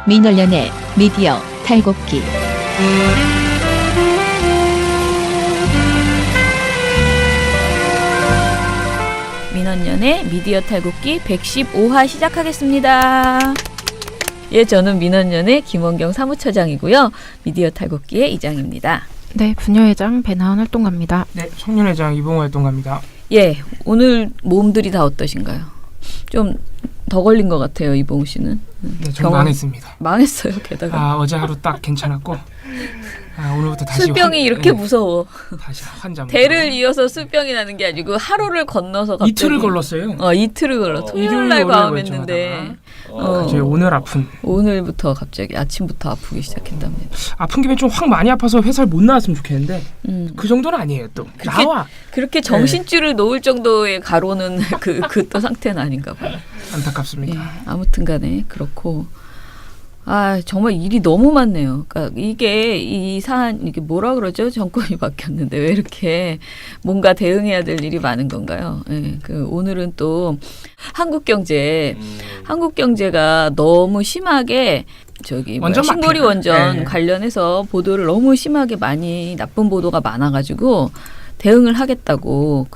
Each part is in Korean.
민원련의 미디어 탈곡기. 민원련의 미디어 탈곡기 115화 시작하겠습니다. 예, 저는 민원련의 김원경 사무처장이고요. 미디어 탈곡기의 이장입니다. 네, 부녀회장 배나은 활동가입니다. 네, 청년회장 이봉호 활동가입니다. 예, 오늘 몸들이 다 어떠신가요? 좀 더 걸린 것 같아요, 이봉호 씨는. 네, 좀 망했습니다. 망했어요, 게다가. 어제 하루 딱 괜찮았고 오늘부터 다시 술병이 이렇게 무서워. 다시 환자. 대를 이어서 술병이 나는 게 아니고 하루를 건너서 갑자기 이틀을 걸렀어요. 이틀을 걸러. 토요일 날 과음했는데 이제 오늘 아픈. 오늘부터 갑자기 아침부터 아프기 시작했답니다. 아픈 김에 좀 확 많이 아파서 회사를 못 나왔으면 좋겠는데 그 정도는 아니에요. 또 나와. 그렇게 정신줄을 놓을 정도의 가로는 그 또 상태는 아닌가 봐요. 안타깝습니다. 예, 아무튼간에 그렇고. 정말 일이 너무 많네요. 그러니까 이게 뭐라 그러죠? 정권이 바뀌었는데 왜 이렇게 뭔가 대응해야 될 일이 많은 건가요? 예, 오늘은 또 한국경제가 너무 심하게 신고리 원전 관련해서 보도를 너무 심하게 많이 나쁜 보도가 많아가지고 대응을 하겠다고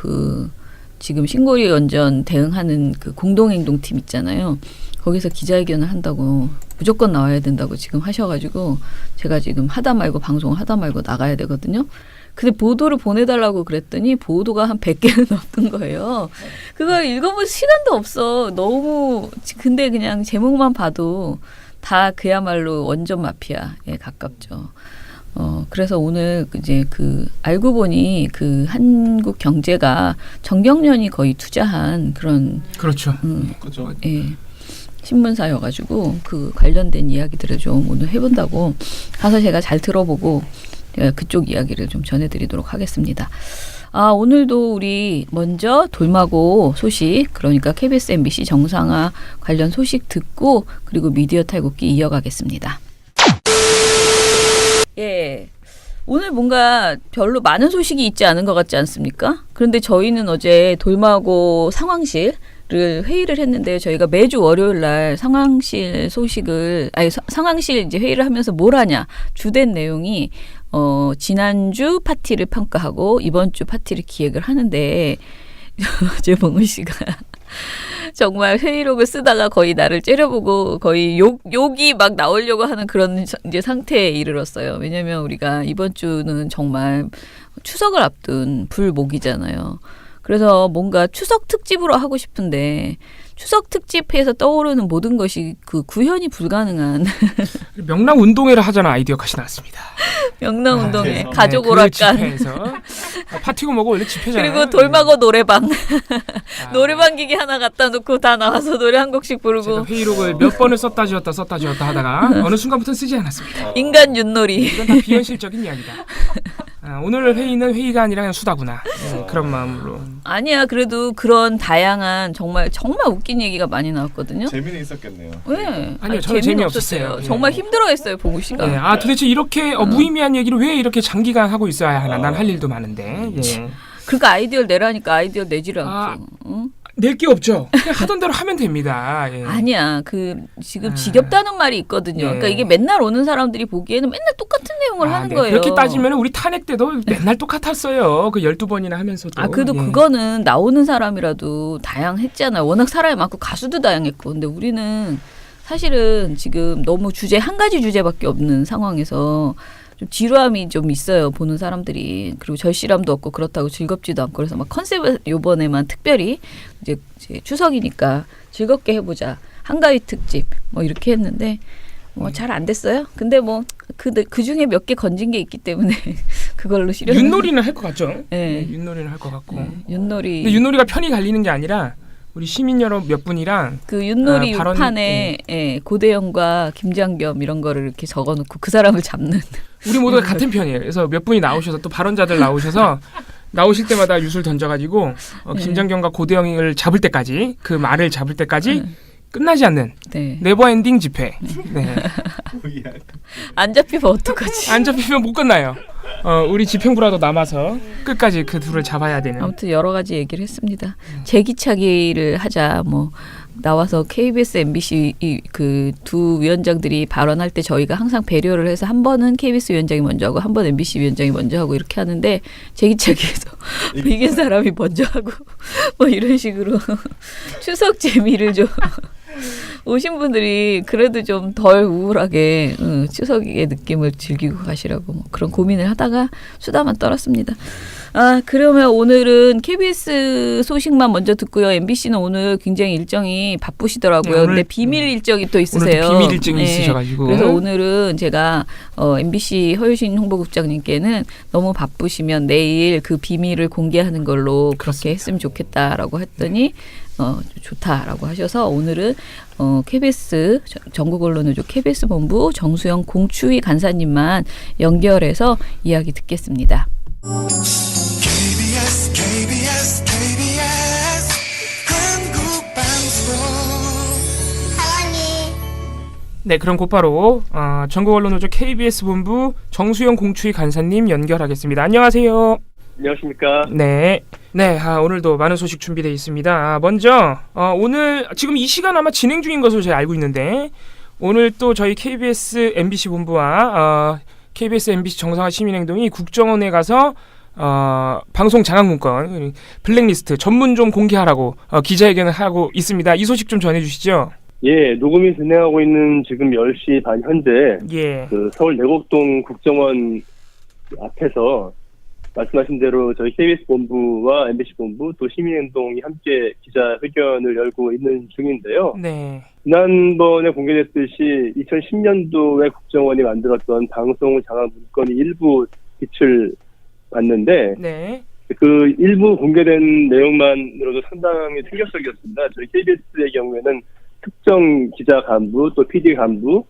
지금 신고리 원전 대응하는 공동행동팀 있잖아요. 거기서 기자회견을 한다고 무조건 나와야 된다고 지금 하셔가지고 제가 지금 방송을 하다 말고 나가야 되거든요. 근데 보도를 보내달라고 그랬더니 보도가 한 100개는 넘는 거예요. 그걸 읽어볼 시간도 없어. 근데 그냥 제목만 봐도 다 그야말로 원전 마피아에 가깝죠. 그래서 오늘 이제 알고 보니 한국 경제가 정경련이 거의 투자한 그런. 그렇죠. 그렇죠. 예. 신문사여가지고 관련된 이야기들을 좀 오늘 해본다고 가서 제가 잘 들어보고 제가 그쪽 이야기를 좀 전해드리도록 하겠습니다. 오늘도 우리 먼저 돌마고 소식, 그러니까 KBS MBC 정상화 관련 소식 듣고 그리고 미디어 탈곡기 이어가겠습니다. 예. 오늘 뭔가 별로 많은 소식이 있지 않은 것 같지 않습니까? 그런데 저희는 어제 돌마고 상황실을 회의를 했는데요. 저희가 매주 월요일 날 상황실 이제 회의를 하면서 뭘 하냐. 주된 내용이 지난주 파티를 평가하고 이번 주 파티를 기획을 하는데 제 봉은 씨가 정말 회의록을 쓰다가 거의 나를 째려보고 거의 욕이 막 나오려고 하는 그런 이제 상태에 이르렀어요. 왜냐하면 우리가 이번 주는 정말 추석을 앞둔 불목이잖아요. 그래서 뭔가 추석 특집으로 하고 싶은데 추석 특집에서 떠오르는 모든 것이 구현이 불가능한 명랑운동회를 하자는 아이디어가 나왔습니다. 명랑운동회 가족 오락관 집회에서 파티고 뭐고 원래 집회잖아요. 그리고 돌마고 노래방 노래방 기계 하나 갖다 놓고 다 나와서 노래 한 곡씩 부르고. 제가 회의록을 몇 번을 썼다 지웠다 하다가 어느 순간부터 쓰지 않았습니다. 인간 윷놀이. 이건 다 비현실적인 이야기다. 오늘 회의는 회의가 아니라 그냥 수다구나. 그런 마음으로. 아니야, 그래도 그런 다양한 정말 웃긴 얘기가 많이 나왔거든요. 재미는 있었겠네요. 네. 아니요, 저는 재미없었어요. 정말 힘들어했어요, 봉우 씨가. 도대체 이렇게 무의미한 얘기를 왜 이렇게 장기간 하고 있어야 하나. 난 할 일도 많은데. 그러니까 아이디어를 내라니까 아이디어 내지를 않고. 응? 낼 게 없죠. 그냥 하던 대로 하면 됩니다. 아니야. 지금 지겹다는 말이 있거든요. 그러니까 이게 맨날 오는 사람들이 보기에는 맨날 똑같은 내용을 하는 거예요. 그렇게 따지면 우리 탄핵 때도 맨날 똑같았어요. 12번이나 하면서도. 그래도 그거는 나오는 사람이라도 다양했잖아요. 워낙 사람이 많고 가수도 다양했고. 근데 우리는 사실은 지금 너무 한 가지 주제밖에 없는 상황에서 좀 지루함이 좀 있어요. 보는 사람들이. 그리고 절실함도 없고 그렇다고 즐겁지도 않고. 그래서 막 컨셉을 요번에만 특별히 이제 추석이니까 즐겁게 해보자. 한가위 특집 뭐 이렇게 했는데 잘 안 됐어요. 근데 그 중에 몇 개 건진 게 있기 때문에 그걸로 실현. 윷놀이는 할 것 같죠. 네. 윷놀이는 할 것 같고. 윷놀이. 근데 윷놀이가 편이 갈리는 게 아니라 우리 시민 여러분 몇 분이랑 윷놀이 판에 고대영과 김장겸 이런 거를 이렇게 적어놓고 그 사람을 잡는. 우리 모두가 같은 편이에요. 그래서 몇 분이 나오셔서 또 발언자들 나오셔서 나오실 때마다 윷을 던져가지고 김장겸과 고대영을 잡을 때까지 그 말을 잡을 때까지 끝나지 않는 네버엔딩 집회. 네. 안 잡히면 어떡하지? 안 잡히면 못 끝나요. 우리 집행부라도 남아서 끝까지 그 둘을 잡아야 되는. 아무튼 여러 가지 얘기를 했습니다. 제기차기를 하자. 나와서 KBS, MBC 그 두 위원장들이 발언할 때 저희가 항상 배려를 해서 한 번은 KBS 위원장이 먼저 하고 한 번 MBC 위원장이 먼저 하고 이렇게 하는데 제기차기에서 이긴 사람이 먼저 하고 뭐 이런 식으로 추석 재미를 좀 오신 분들이 그래도 좀 덜 우울하게 추석의 느낌을 즐기고 가시라고 뭐 그런 고민을 하다가 수다만 떨었습니다. 아, 그러면 오늘은 KBS 소식만 먼저 듣고요. MBC는 오늘 굉장히 일정이 바쁘시더라고요. 근데 비밀 일정이 또 있으세요. 오늘 비밀 일정이 있으셔가지고. 그래서 오늘은 제가 MBC 허유신 홍보국장님께는 너무 바쁘시면 내일 그 비밀을 공개하는 걸로 그렇게 했으면 좋겠다라고 했더니 좋다라고 하셔서 오늘은 KBS 전국언론노조 KBS 본부 정수영 공추위 간사님만 연결해서 이야기 듣겠습니다. KBS 한국방송 사랑해. 네, 그럼 곧바로 전국언론노조 KBS 본부 정수영 공추위 간사님 연결하겠습니다. 안녕하세요. 안녕하십니까. 네. 오늘도 많은 소식 준비되어 있습니다. 먼저 오늘 지금 이 시간 아마 진행 중인 것으로 제가 알고 있는데 오늘 또 저희 KBS MBC 본부와 KBS MBC 정상화 시민행동이 국정원에 가서 방송 장악 문건 블랙리스트 전문 좀 공개하라고 기자회견을 하고 있습니다. 이 소식 좀 전해주시죠. 예, 녹음이 진행하고 있는 지금 10시 반 현재 예. 그 서울 내곡동 국정원 앞에서 말씀하신 대로 저희 KBS 본부와 MBC 본부 또 시민행동이 함께 기자회견을 열고 있는 중인데요. 네. 지난번에 공개됐듯이 2010년도에 국정원이 만들었던 방송 장악 문건이 일부 빛을 봤는데 네. 그 일부 공개된 내용만으로도 상당히 충격적이었습니다. 저희 KBS의 경우에는 특정 기자 간부 또 PD 간부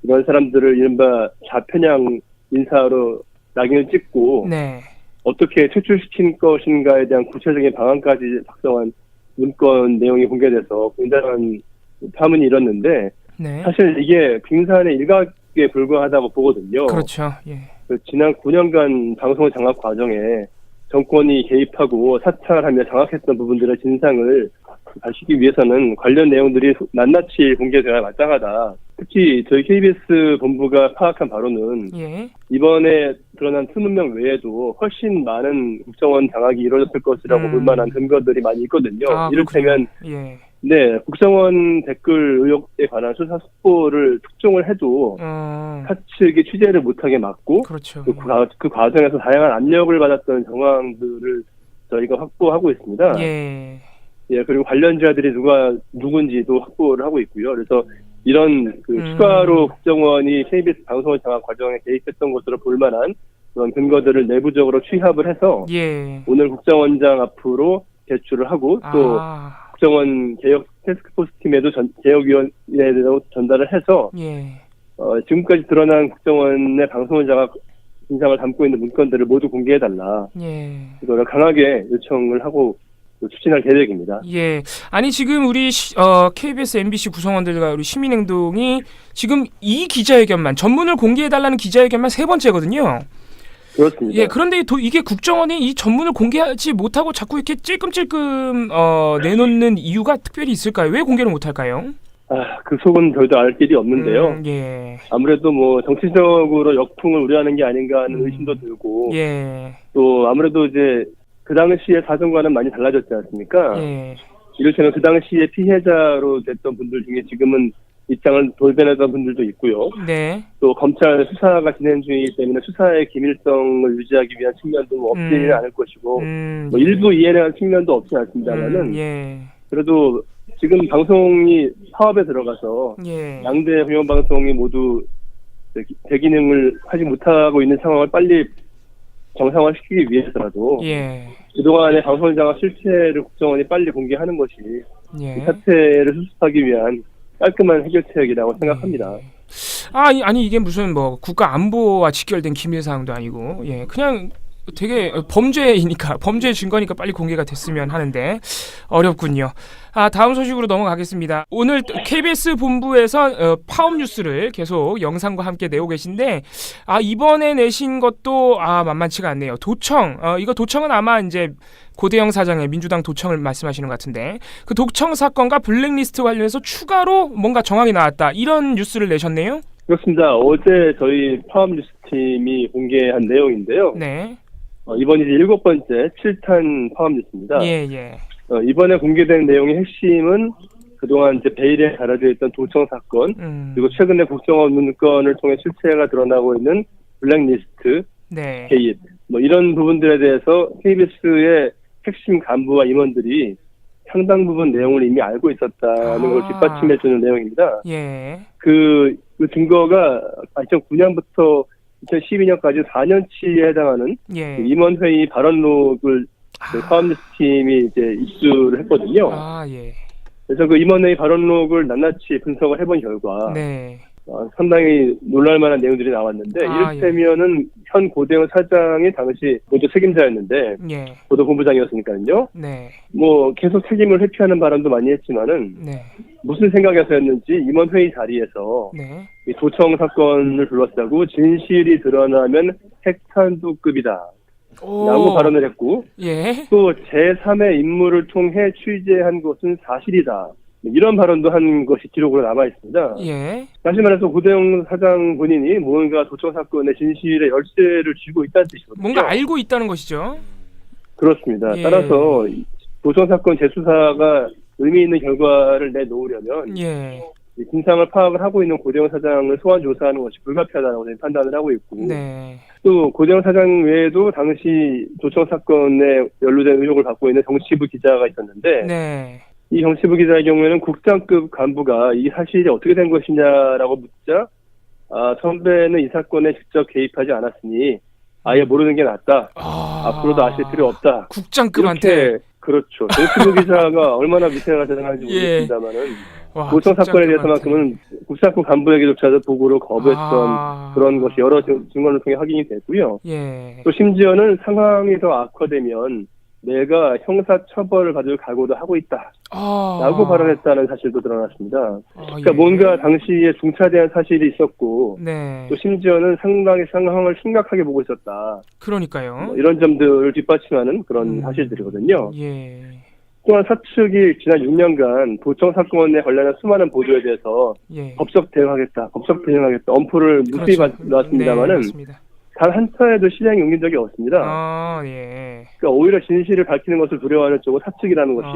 이런 사람들을 이른바 좌편향 인사로 낙인을 찍고 네. 어떻게 퇴출시킨 것인가에 대한 구체적인 방안까지 작성한 문건 내용이 공개돼서 굉장한 파문이 일었는데 네. 사실 이게 빙산의 일각에 불과하다고 보거든요. 그렇죠. 예. 지난 9년간 방송 장악 과정에 정권이 개입하고 사찰하며 장악했던 부분들의 진상을 밝히기 위해서는 관련 내용들이 낱낱이 공개되어야 마땅하다. 특히 저희 KBS 본부가 파악한 바로는 예. 이번에 드러난 수문명 외에도 훨씬 많은 국정원 장악이 이루어졌을 것이라고 볼 만한 근거들이 많이 있거든요. 이를테면 예. 네, 국정원 댓글 의혹에 관한 수사 속보를 특종을 해도 사측이 취재를 못하게 막고 그렇죠. 그 과정에서 다양한 압력을 받았던 정황들을 저희가 확보하고 있습니다. 예. 예, 그리고 관련자들이 누군지도 확보를 하고 있고요. 그래서 이런 추가로 국정원이 KBS 방송을 장악 과정에 개입했던 것으로 볼 만한 그런 근거들을 내부적으로 취합을 해서 예. 오늘 국정원장 앞으로 제출을 하고 또 국정원 개혁 태스크포스 팀에도 개혁위원회에도 전달을 해서 예. 지금까지 드러난 국정원의 방송을 장악 진상을 담고 있는 문건들을 모두 공개해달라. 예. 이거를 강하게 요청을 하고 추진할 계획입니다. 예. 아니 지금 우리 KBS, MBC 구성원들과 우리 시민행동이 지금 이 기자회견만 전문을 공개해달라는 기자회견만 3번째거든요. 그렇습니다. 예. 그런데 이게 국정원이 이 전문을 공개하지 못하고 자꾸 이렇게 찔끔찔끔 내놓는 이유가 특별히 있을까요? 왜 공개를 못할까요? 그 속은 저희도 알 길이 없는데요. 예. 아무래도 뭐 정치적으로 역풍을 우려하는 게 아닌가 하는 의심도 들고, 예. 또 아무래도 이제 그 당시의 사정과는 많이 달라졌지 않습니까? 예. 이를테면 그 당시에 피해자로 됐던 분들 중에 지금은 입장을 돌변하던 분들도 있고요. 네. 또 검찰 수사가 진행 중이기 때문에 수사의 기밀성을 유지하기 위한 측면도 없지는 않을 것이고, 뭐 일부 이해를 한 측면도 없지 않습니다만은, 예. 그래도 지금 방송이 사업에 들어가서 예. 양대 공영방송이 모두 대기능을 하지 못하고 있는 상황을 빨리 정상화시키기 위해서라도 예. 그동안의 방송 장악 실체를 국정원이 빨리 공개하는 것이 예. 이 사태를 수습하기 위한 깔끔한 해결책이라고 생각합니다. 아니 이게 무슨 뭐 국가 안보와 직결된 기밀 사항도 아니고 그냥 되게 범죄이니까 범죄 증거니까 빨리 공개가 됐으면 하는데 어렵군요. 다음 소식으로 넘어가겠습니다. 오늘 KBS 본부에서 파업 뉴스를 계속 영상과 함께 내고 계신데 이번에 내신 것도 만만치가 않네요. 도청 이거 도청은 아마 이제 고대영 사장의 민주당 도청을 말씀하시는 것 같은데 그 도청 사건과 블랙리스트 관련해서 추가로 뭔가 정황이 나왔다 이런 뉴스를 내셨네요. 그렇습니다. 어제 저희 파업 뉴스팀이 공개한 내용인데요. 네. 이번이 이제 7번째 7탄 파업 뉴스입니다. 예. 이번에 공개된 내용의 핵심은 그동안 이제 베일에 가려져 있던 도청 사건, 그리고 최근에 국정원 문건을 통해 실체가 드러나고 있는 블랙리스트, 네. 개입, 이런 부분들에 대해서 KBS의 핵심 간부와 임원들이 상당 부분 내용을 이미 알고 있었다는 걸 뒷받침해주는 내용입니다. 예. 그 증거가 2009년부터 2012년까지 4년치에 해당하는 그 임원회의 발언록을 파업뉴스팀이 이제 입수를 했거든요. 예. 그래서 그 임원회의 발언록을 낱낱이 분석을 해본 결과 상당히 놀랄만한 내용들이 나왔는데 이를테면은 현 고대영 사장이 당시 보도 책임자였는데 보도본부장이었으니까요. 계속 책임을 회피하는 발언도 많이 했지만은 무슨 생각에서였는지 임원회의 자리에서 이 도청 사건을 둘러싸고 진실이 드러나면 핵탄두급이다 라고 발언을 했고 또 제3의 인물을 통해 취재한 것은 사실이다. 이런 발언도 한 것이 기록으로 남아 있습니다. 다시 말해서 고대영 사장 본인이 뭔가 도청 사건의 진실의 열쇠를 쥐고 있다는 뜻이거든요. 뭔가 알고 있다는 것이죠. 그렇습니다. 따라서 도청 사건 재수사가 의미 있는 결과를 내놓으려면 진상을 파악을 하고 있는 고대영 사장을 소환 조사하는 것이 불가피하다고 저는 판단을 하고 있고 또 고대영 사장 외에도 당시 도청 사건에 연루된 의혹을 받고 있는 정치부 기자가 있었는데 이 정치부 기자의 경우에는 국장급 간부가 이 사실이 어떻게 된 것이냐라고 묻자 선배는 이 사건에 직접 개입하지 않았으니 아예 모르는 게 낫다. 앞으로도 아실 필요 없다. 국장급한테. 그렇죠. 정치부 기자가 얼마나 위세가 대단한지 모르겠습니다만은 도청 사건에 대해서만큼은 국장급 간부에게조차도 보고를 거부했던 그런 것이 여러 증거를 통해 확인이 됐고요. 또 심지어는 상황이 더 악화되면 내가 형사처벌을 받을 각오도 하고 있다 라고 발언했다는 사실도 드러났습니다. 그러니까 뭔가 당시에 중차대한 사실이 있었고 또 심지어는 상당히 상황을 심각하게 보고 있었다. 그러니까요. 이런 점들을 뒷받침하는 그런 사실들이거든요. 또한 사측이 지난 6년간 도청 사건에 관련한 수많은 보도에 대해서 법적 대응하겠다 엄포를 무수히 놨습니다마는 단 한 차례도 실행에 옮긴 적이 없습니다. 그러니까 오히려 진실을 밝히는 것을 두려워하는 쪽은 사측이라는 것이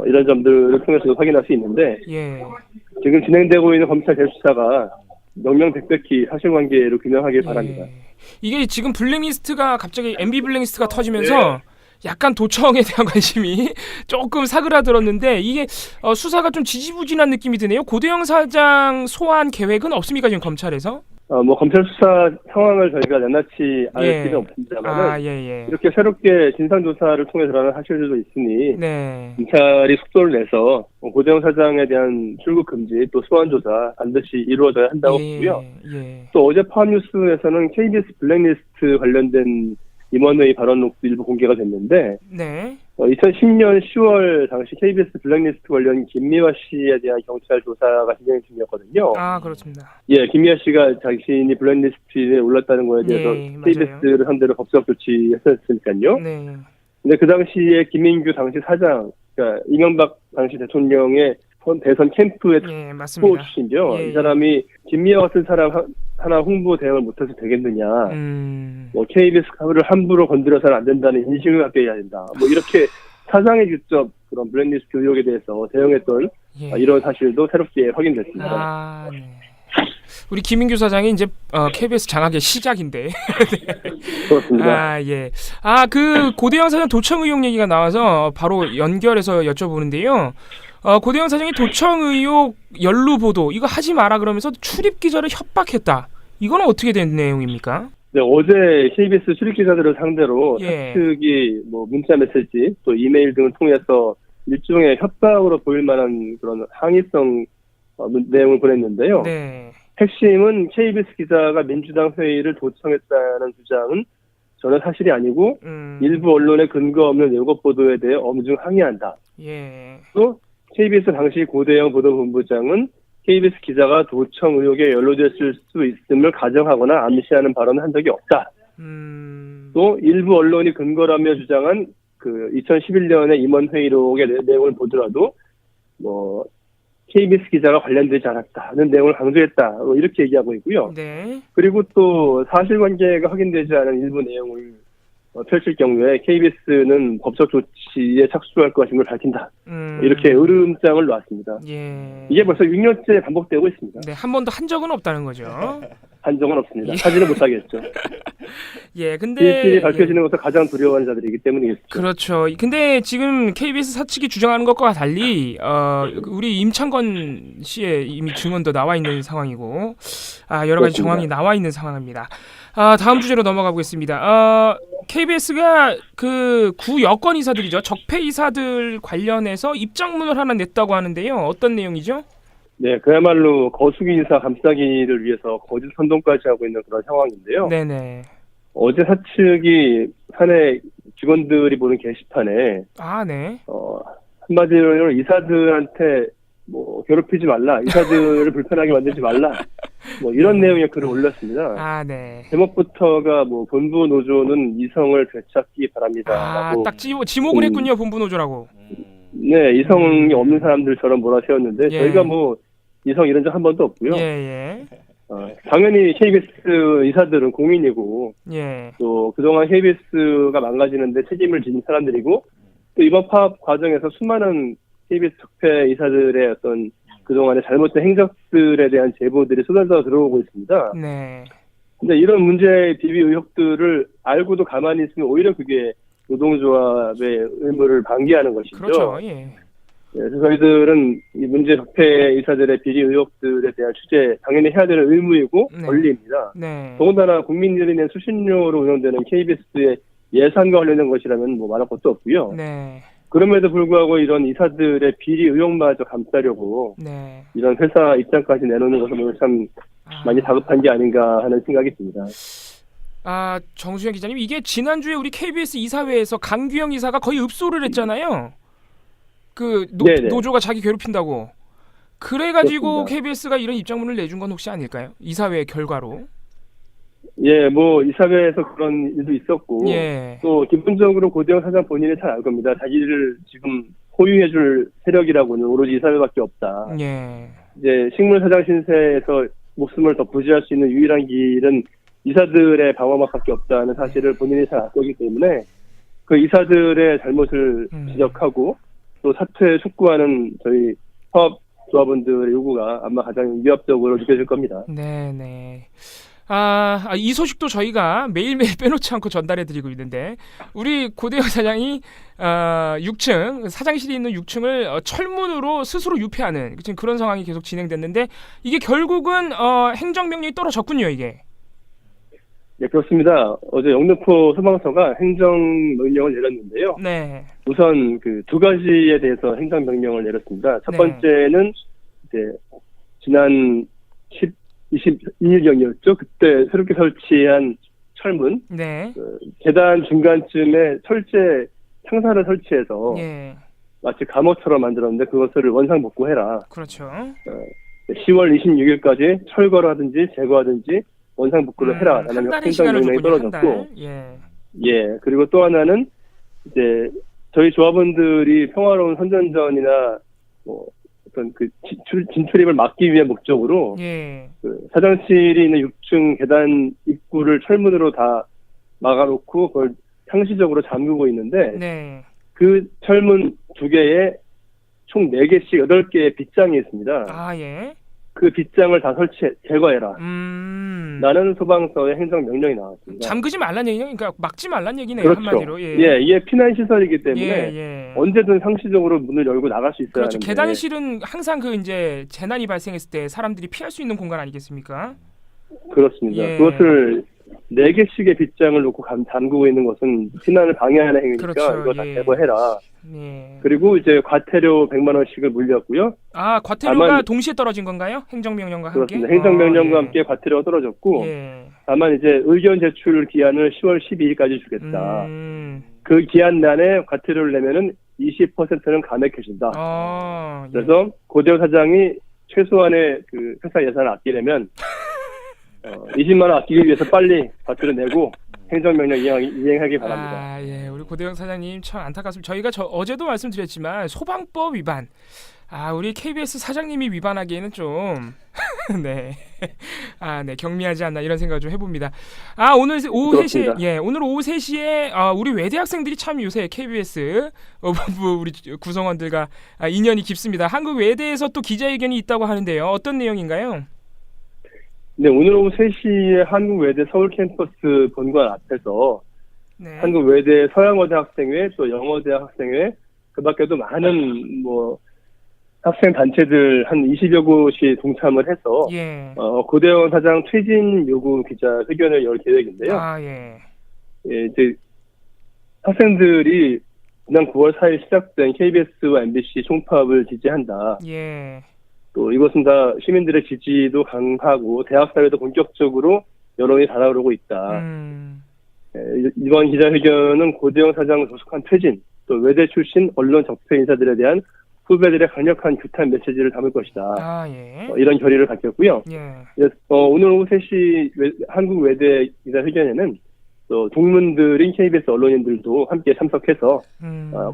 이런 점들을 통해서도 확인할 수 있는데 지금 진행되고 있는 검찰 재수사가 명명백백히 사실관계로 규명하길 바랍니다. 이게 지금 블랙리스트가 갑자기 MB 블랙리스트가 터지면서 약간 도청에 대한 관심이 조금 사그라들었는데 이게 수사가 좀 지지부진한 느낌이 드네요. 고대영 사장 소환 계획은 없습니까 지금 검찰에서? 검찰 수사 상황을 저희가 낱낱이 알 필요는 없습니다만 이렇게 새롭게 진상조사를 통해 드러난 사실들도 있으니 검찰이 속도를 내서 고대영 사장에 대한 출국 금지 또 소환 조사 반드시 이루어져야 한다고 보고요. 또 어제 파업뉴스에서는 KBS 블랙리스트 관련된 임원회의 발언록도 일부 공개가 됐는데 2010년 10월 당시 KBS 블랙리스트 관련 김미화 씨에 대한 경찰 조사가 진행 중이었거든요. 그렇습니다. 김미화 씨가 자신이 블랙리스트에 올랐다는 거에 대해서 KBS를 상대로 법적 조치했었으니까요. 근데 그 당시에 김민규 당시 사장, 그러니까 이명박 당시 대통령의 대선 캠프의 후보 출신이죠. 이 사람이 김미화 같은 사람 하나 홍보 대응을 못해서 되겠느냐. KBS를 함부로 건드려서는 안 된다는 인식을 갖게 해야 된다. 이렇게 사상의 직접 그런 블랙리스트 의혹에 대해서 대응했던 이런 사실도 새롭게 확인됐습니다. 우리 김민규 사장이 이제 KBS 장악의 시작인데. 그렇습니다. 그 고대영 사장 도청 의혹 얘기가 나와서 바로 연결해서 여쭤보는데요. 고대영 사장이 도청 의혹 연루 보도 이거 하지 마라 그러면서 출입 기자를 협박했다. 이거는 어떻게 된 내용입니까? 어제 KBS 출입 기자들을 상대로 사측이 문자 메시지 또 이메일 등을 통해서 일종의 협박으로 보일 만한 그런 항의성 내용을 보냈는데요. 핵심은 KBS 기자가 민주당 회의를 도청했다는 주장은 전혀 사실이 아니고 일부 언론의 근거 없는 왜곡 보도에 대해 엄중 항의한다. 예. 또 KBS 당시 고대영 보도본부장은 KBS 기자가 도청 의혹에 연루됐을 수 있음을 가정하거나 암시하는 발언을 한 적이 없다. 또 일부 언론이 근거라며 주장한 그 2011년의 임원회의록의 내용을 보더라도 뭐 KBS 기자가 관련되지 않았다는 내용을 강조했다. 이렇게 얘기하고 있고요. 네. 그리고 또 사실관계가 확인되지 않은 일부 내용을 펼칠 경우에 KBS는 법적 조치에 착수할 것임을 밝힌다. 이렇게 으름장을 놨습니다. 예. 이게 벌써 6년째 반복되고 있습니다. 네, 한 번도 한 적은 없다는 거죠. 한 적은 없습니다. 하지는 못하겠죠. 예, 근데 비밀이 밝혀지는 것을 가장 두려워하는 자들이기 때문이겠죠. 그렇죠. 근데 지금 KBS 사측이 주장하는 것과 달리 우리 임창건 씨의 이미 증언도 나와 있는 상황이고 여러 가지 정황이 나와 있는 상황입니다. 다음 주제로 넘어가 보겠습니다. KBS가 그 구 여권 이사들이죠. 적폐 이사들 관련해서 입장문을 하나 냈다고 하는데요. 어떤 내용이죠? 네, 그야말로 거수기 인사 감싸기를 위해서 거짓 선동까지 하고 있는 그런 상황인데요. 네네. 어제 사측이 사내 직원들이 보는 게시판에 네. 한마디로 이사들한테 뭐 괴롭히지 말라, 이사들을 불편하게 만들지 말라, 뭐 이런 내용의 글을 올렸습니다. 네. 제목부터가 뭐 본부 노조는 이성을 되찾기 바랍니다. 딱 지목을 했군요, 본부 노조라고. 네, 이성이 없는 사람들처럼 몰아세웠는데 저희가 뭐 이성 이런 적 한 번도 없고요. 예. 당연히 KBS 이사들은 공인이고, 또 그동안 KBS가 망가지는데 책임을 지는 사람들이고, 또 이번 파업 과정에서 수많은 KBS 적폐 이사들의 어떤 그동안의 잘못된 행적들에 대한 제보들이 쏟아져 들어오고 있습니다. 네. 근데 이런 문제의 비비 의혹들을 알고도 가만히 있으면 오히려 그게 노동조합의 의무를 방기하는 것이죠. 그렇죠. 예. 그래서 저희들은 이 문제 적폐 이사들의 비리 의혹들에 대한 취재 당연히 해야 되는 의무이고 권리입니다. 네. 더군다나 국민들이 낸 수신료로 운영되는 KBS의 예산과 관련된 것이라면 뭐 말할 것도 없고요. 네. 그럼에도 불구하고 이런 이사들의 비리 의혹마저 감싸려고 이런 회사 입장까지 내놓는 것은 참 많이 다급한 게 아닌가 하는 생각이 듭니다. 정수영 기자님, 이게 지난주에 우리 KBS 이사회에서 강규영 이사가 거의 읍소를 했잖아요. 노조가 자기 괴롭힌다고. 그래가지고 그렇습니다. KBS가 이런 입장문을 내준 건 혹시 아닐까요? 이사회 결과로. 예, 뭐 이사회에서 그런 일도 있었고, 또 기본적으로 고대영 사장 본인이 잘 알 겁니다. 자기를 지금 호위해줄 세력이라고는 오로지 이사회밖에 없다. 이제 식물사장 신세에서 목숨을 더 부지할 수 있는 유일한 길은 이사들의 방어막밖에 없다는 사실을 본인이 잘 알 거기 때문에 그 이사들의 잘못을 지적하고 또 사퇴 촉구하는 저희 사업조합원들의 요구가 아마 가장 위협적으로 느껴질 겁니다. 네네. 이 소식도 저희가 매일매일 빼놓지 않고 전달해드리고 있는데, 우리 고대영 사장이 6층 사장실이 있는 6층을 철문으로 스스로 유폐하는 지금 그런 상황이 계속 진행됐는데, 이게 결국은 행정명령이 떨어졌군요, 이게. 네, 그렇습니다. 어제 영등포 소방서가 행정명령을 내렸는데요. 네. 우선 그 두 가지에 대해서 행정명령을 내렸습니다. 첫 번째는 이제 지난 22일경이었죠. 그때 새롭게 설치한 철문, 계단 중간쯤에 창사를 설치해서 마치 감옥처럼 만들었는데 그것을 원상복구해라. 그렇죠. 10월 26일까지 철거를 하든지 제거하든지 원상복구를 해라. 라는 행정명령이 떨어졌고, 그리고 또 하나는 이제 저희 조합원들이 평화로운 선전전이나 뭐 어떤 그 진출입을 막기 위한 목적으로 그 사장실이 있는 6층 계단 입구를 철문으로 다 막아놓고 그걸 상시적으로 잠그고 있는데 그 철문 2개에 총 4개씩 8개의 빗장이 있습니다. 그 빗장을 다 제거해라. 라는 소방서의 행정명령이 나왔습니다. 잠그지 말란 얘기냐? 그러니까 막지 말란 얘기네요. 그렇죠. 한마디로. 이게 피난시설이기 때문에 언제든 상시적으로 문을 열고 나갈 수 있어야 그렇죠. 하는데. 계단실은 항상 이제 재난이 발생했을 때 사람들이 피할 수 있는 공간 아니겠습니까? 그렇습니다. 그것을 4개씩의 빗장을 놓고 담그고 있는 것은 피난을 방해하는 행위니까 그렇죠. 이거 다 예. 제거해라. 네. 그리고 이제 과태료 100만 원씩을 물렸고요. 아, 과태료가 다만, 동시에 떨어진 건가요? 행정명령과 함께? 그렇습니다. 행정명령과 예. 함께 과태료가 떨어졌고 예. 다만 이제 의견 제출 기한을 10월 12일까지 주겠다. 음. 그 기한 내에 과태료를 내면은 20%는 감액해준다. 예. 그래서 고대호 사장이 최소한의 그 회사 예산을 아끼려면 20만 원 아끼기 위해서 빨리 과태료 내고 행정명령 이행하기 바랍니다. 아, 예. 우리 고대영 사장님 참 안타깝습니다. 저희가 어제도 말씀드렸지만 소방법 위반. 아, 우리 KBS 사장님이 위반하기에는 좀 네. 아, 네. 경미하지 않나 이런 생각을 좀 해봅니다. 아, 오늘 오후 그렇습니다. 3시에 오늘 오후 3시에 우리 외대 학생들이 참 요새 KBS 우리 구성원들과 인연이 깊습니다. 한국 외대에서 또 기자회견이 있다고 하는데요. 어떤 내용인가요? 네, 오늘 오후 3시에 한국외대 서울 캠퍼스 본관 앞에서 네. 한국외대 서양어대 학생회 또 영어대 학생회 그 밖에도 많은 학생 단체들 한 20여 곳이 동참을 해서 예. 고대원 사장 퇴진 요구 기자회견을 열 계획인데요. 아, 예. 예, 이제 학생들이 지난 9월 4일 시작된 KBS와 MBC 총파업을 지지한다. 예. 또 이것은 다 시민들의 지지도 강하고 대학 사회도 본격적으로 여론이 달아오르고 있다. 예, 이번 기자회견은 고대영 사장 조속한 퇴진, 또 외대 출신 언론 적폐 인사들에 대한 후배들의 강력한 규탄 메시지를 담을 것이다. 아, 예. 이런 결의를 밝혔고요. 예. 오늘 오후 3시 한국 외대 기자회견에는 또 동문들인 KBS 언론인들도 함께 참석해서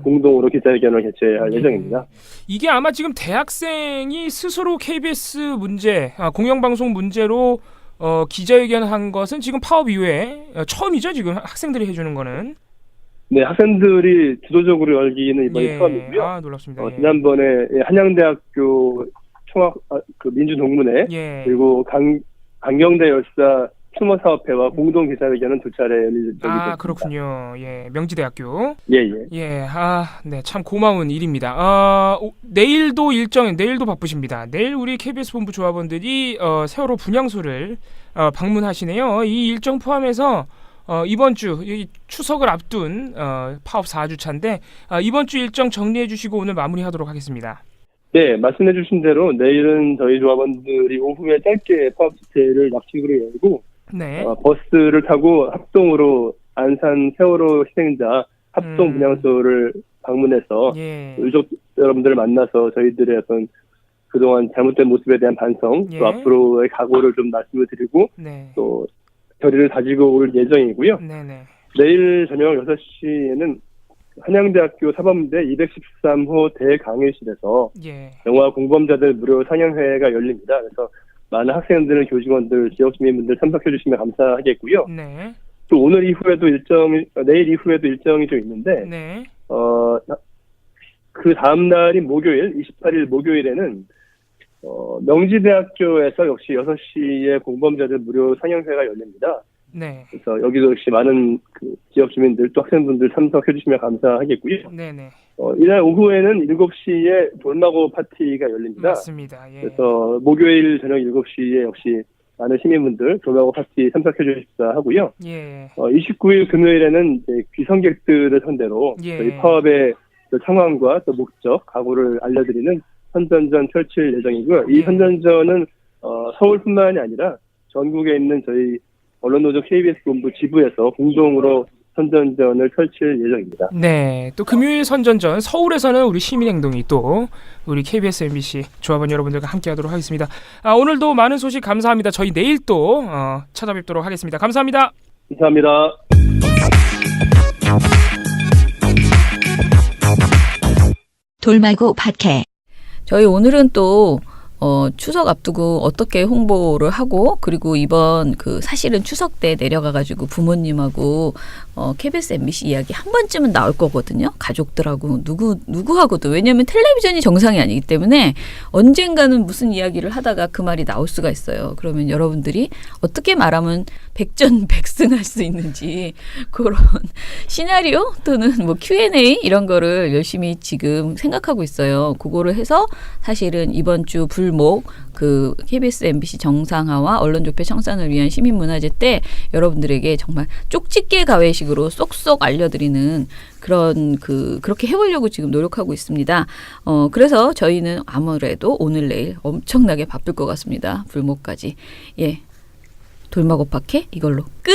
공동으로 기자회견을 개최할 예정입니다. 이게 아마 지금 대학생이 스스로 KBS 문제, 공영방송 문제로 기자회견한 것은 지금 파업 이후에 처음이죠. 지금 학생들이 해주는 거는. 네, 학생들이 주도적으로 열기는 이번이 예. 처음이고요. 아, 놀랍습니다. 예. 지난번에 한양대학교 민주동문회 예. 그리고 강경대 열사 추모사업회와 공동 기자회견은 2차례 열린 적이 있습니다. 아, 그렇군요. 예, 명지대학교. 예. 예, 네, 참 고마운 일입니다. 내일도 바쁘십니다. 내일 우리 KBS 본부 조합원들이 세월호 분향소를 방문하시네요. 이 일정 포함해서 이번 주 추석을 앞둔 파업 4주차인데 이번 주 일정 정리해 주시고 오늘 마무리하도록 하겠습니다. 네, 말씀해 주신 대로 내일은 저희 조합원들이 오후에 짧게 파업 집회를 약식으로 열고 네. 버스를 타고 합동으로 안산 세월호 희생자 합동 분향소를 방문해서 예. 유족 여러분들을 만나서 저희들의 어떤 그동안 잘못된 모습에 대한 반성 예. 또 앞으로의 각오를 좀 말씀을 드리고 네. 또 결의를 가지고 올 예정이고요. 네네. 내일 저녁 6시에는 한양대학교 사범대 213호 대강의실에서 예. 영화 공범자들 무료 상영회가 열립니다. 그래서 많은 학생들, 교직원들, 지역 시민분들 참석해 주시면 감사하겠고요. 네. 또 오늘 이후에도 내일 이후에도 일정이 좀 있는데, 네. 그 다음 날인 목요일, 28일 목요일에는, 명지대학교에서 역시 6시에 공범자들 무료 상영회가 열립니다. 네. 그래서 여기도 역시 많은 그 지역 주민들 또 학생분들 참석해 주시면 감사하겠고요. 네네. 이날 오후에는 7시에 돌마고 파티가 열립니다. 맞습니다. 예. 그래서 목요일 저녁 7시에 역시 많은 시민분들 돌마고 파티 참석해 주십사 하고요. 예. 29일 금요일에는 이제 귀성객들을 상대로 예. 저희 파업의 그 상황과 또 목적, 각오를 알려드리는 선전전 펼칠 예정이고요. 이 선전전은 서울뿐만이 아니라 전국에 있는 저희 언론노조 KBS 본부 지부에서 공동으로 선전전을 펼칠 예정입니다. 네, 또 금요일 선전전 서울에서는 우리 시민행동이 또 우리 KBS MBC 조합원 여러분들과 함께하도록 하겠습니다. 오늘도 많은 소식 감사합니다. 저희 내일 또 찾아뵙도록 하겠습니다. 감사합니다. 감사합니다. 돌마고 팟캐. 저희 오늘은 또 추석 앞두고 어떻게 홍보를 하고 그리고 이번 사실은 추석 때 내려가가지고 부모님하고 KBS, MBC 이야기 한 번쯤은 나올 거거든요. 가족들하고 누구하고도. 왜냐하면 텔레비전이 정상이 아니기 때문에 언젠가는 무슨 이야기를 하다가 그 말이 나올 수가 있어요. 그러면 여러분들이 어떻게 말하면 백전백승할 수 있는지 그런 시나리오 또는 뭐 Q&A 이런 거를 열심히 지금 생각하고 있어요. 그거를 해서 사실은 이번 주 불목 그 KBS, MBC 정상화와 언론조폐 청산을 위한 시민문화제 때 여러분들에게 정말 쪽집게 가외식으로 쏙쏙 알려드리는 그런 그렇게 해보려고 지금 노력하고 있습니다. 그래서 저희는 아무래도 오늘 내일 엄청나게 바쁠 것 같습니다. 불목까지. 예. 돌마고파케 이걸로 끝!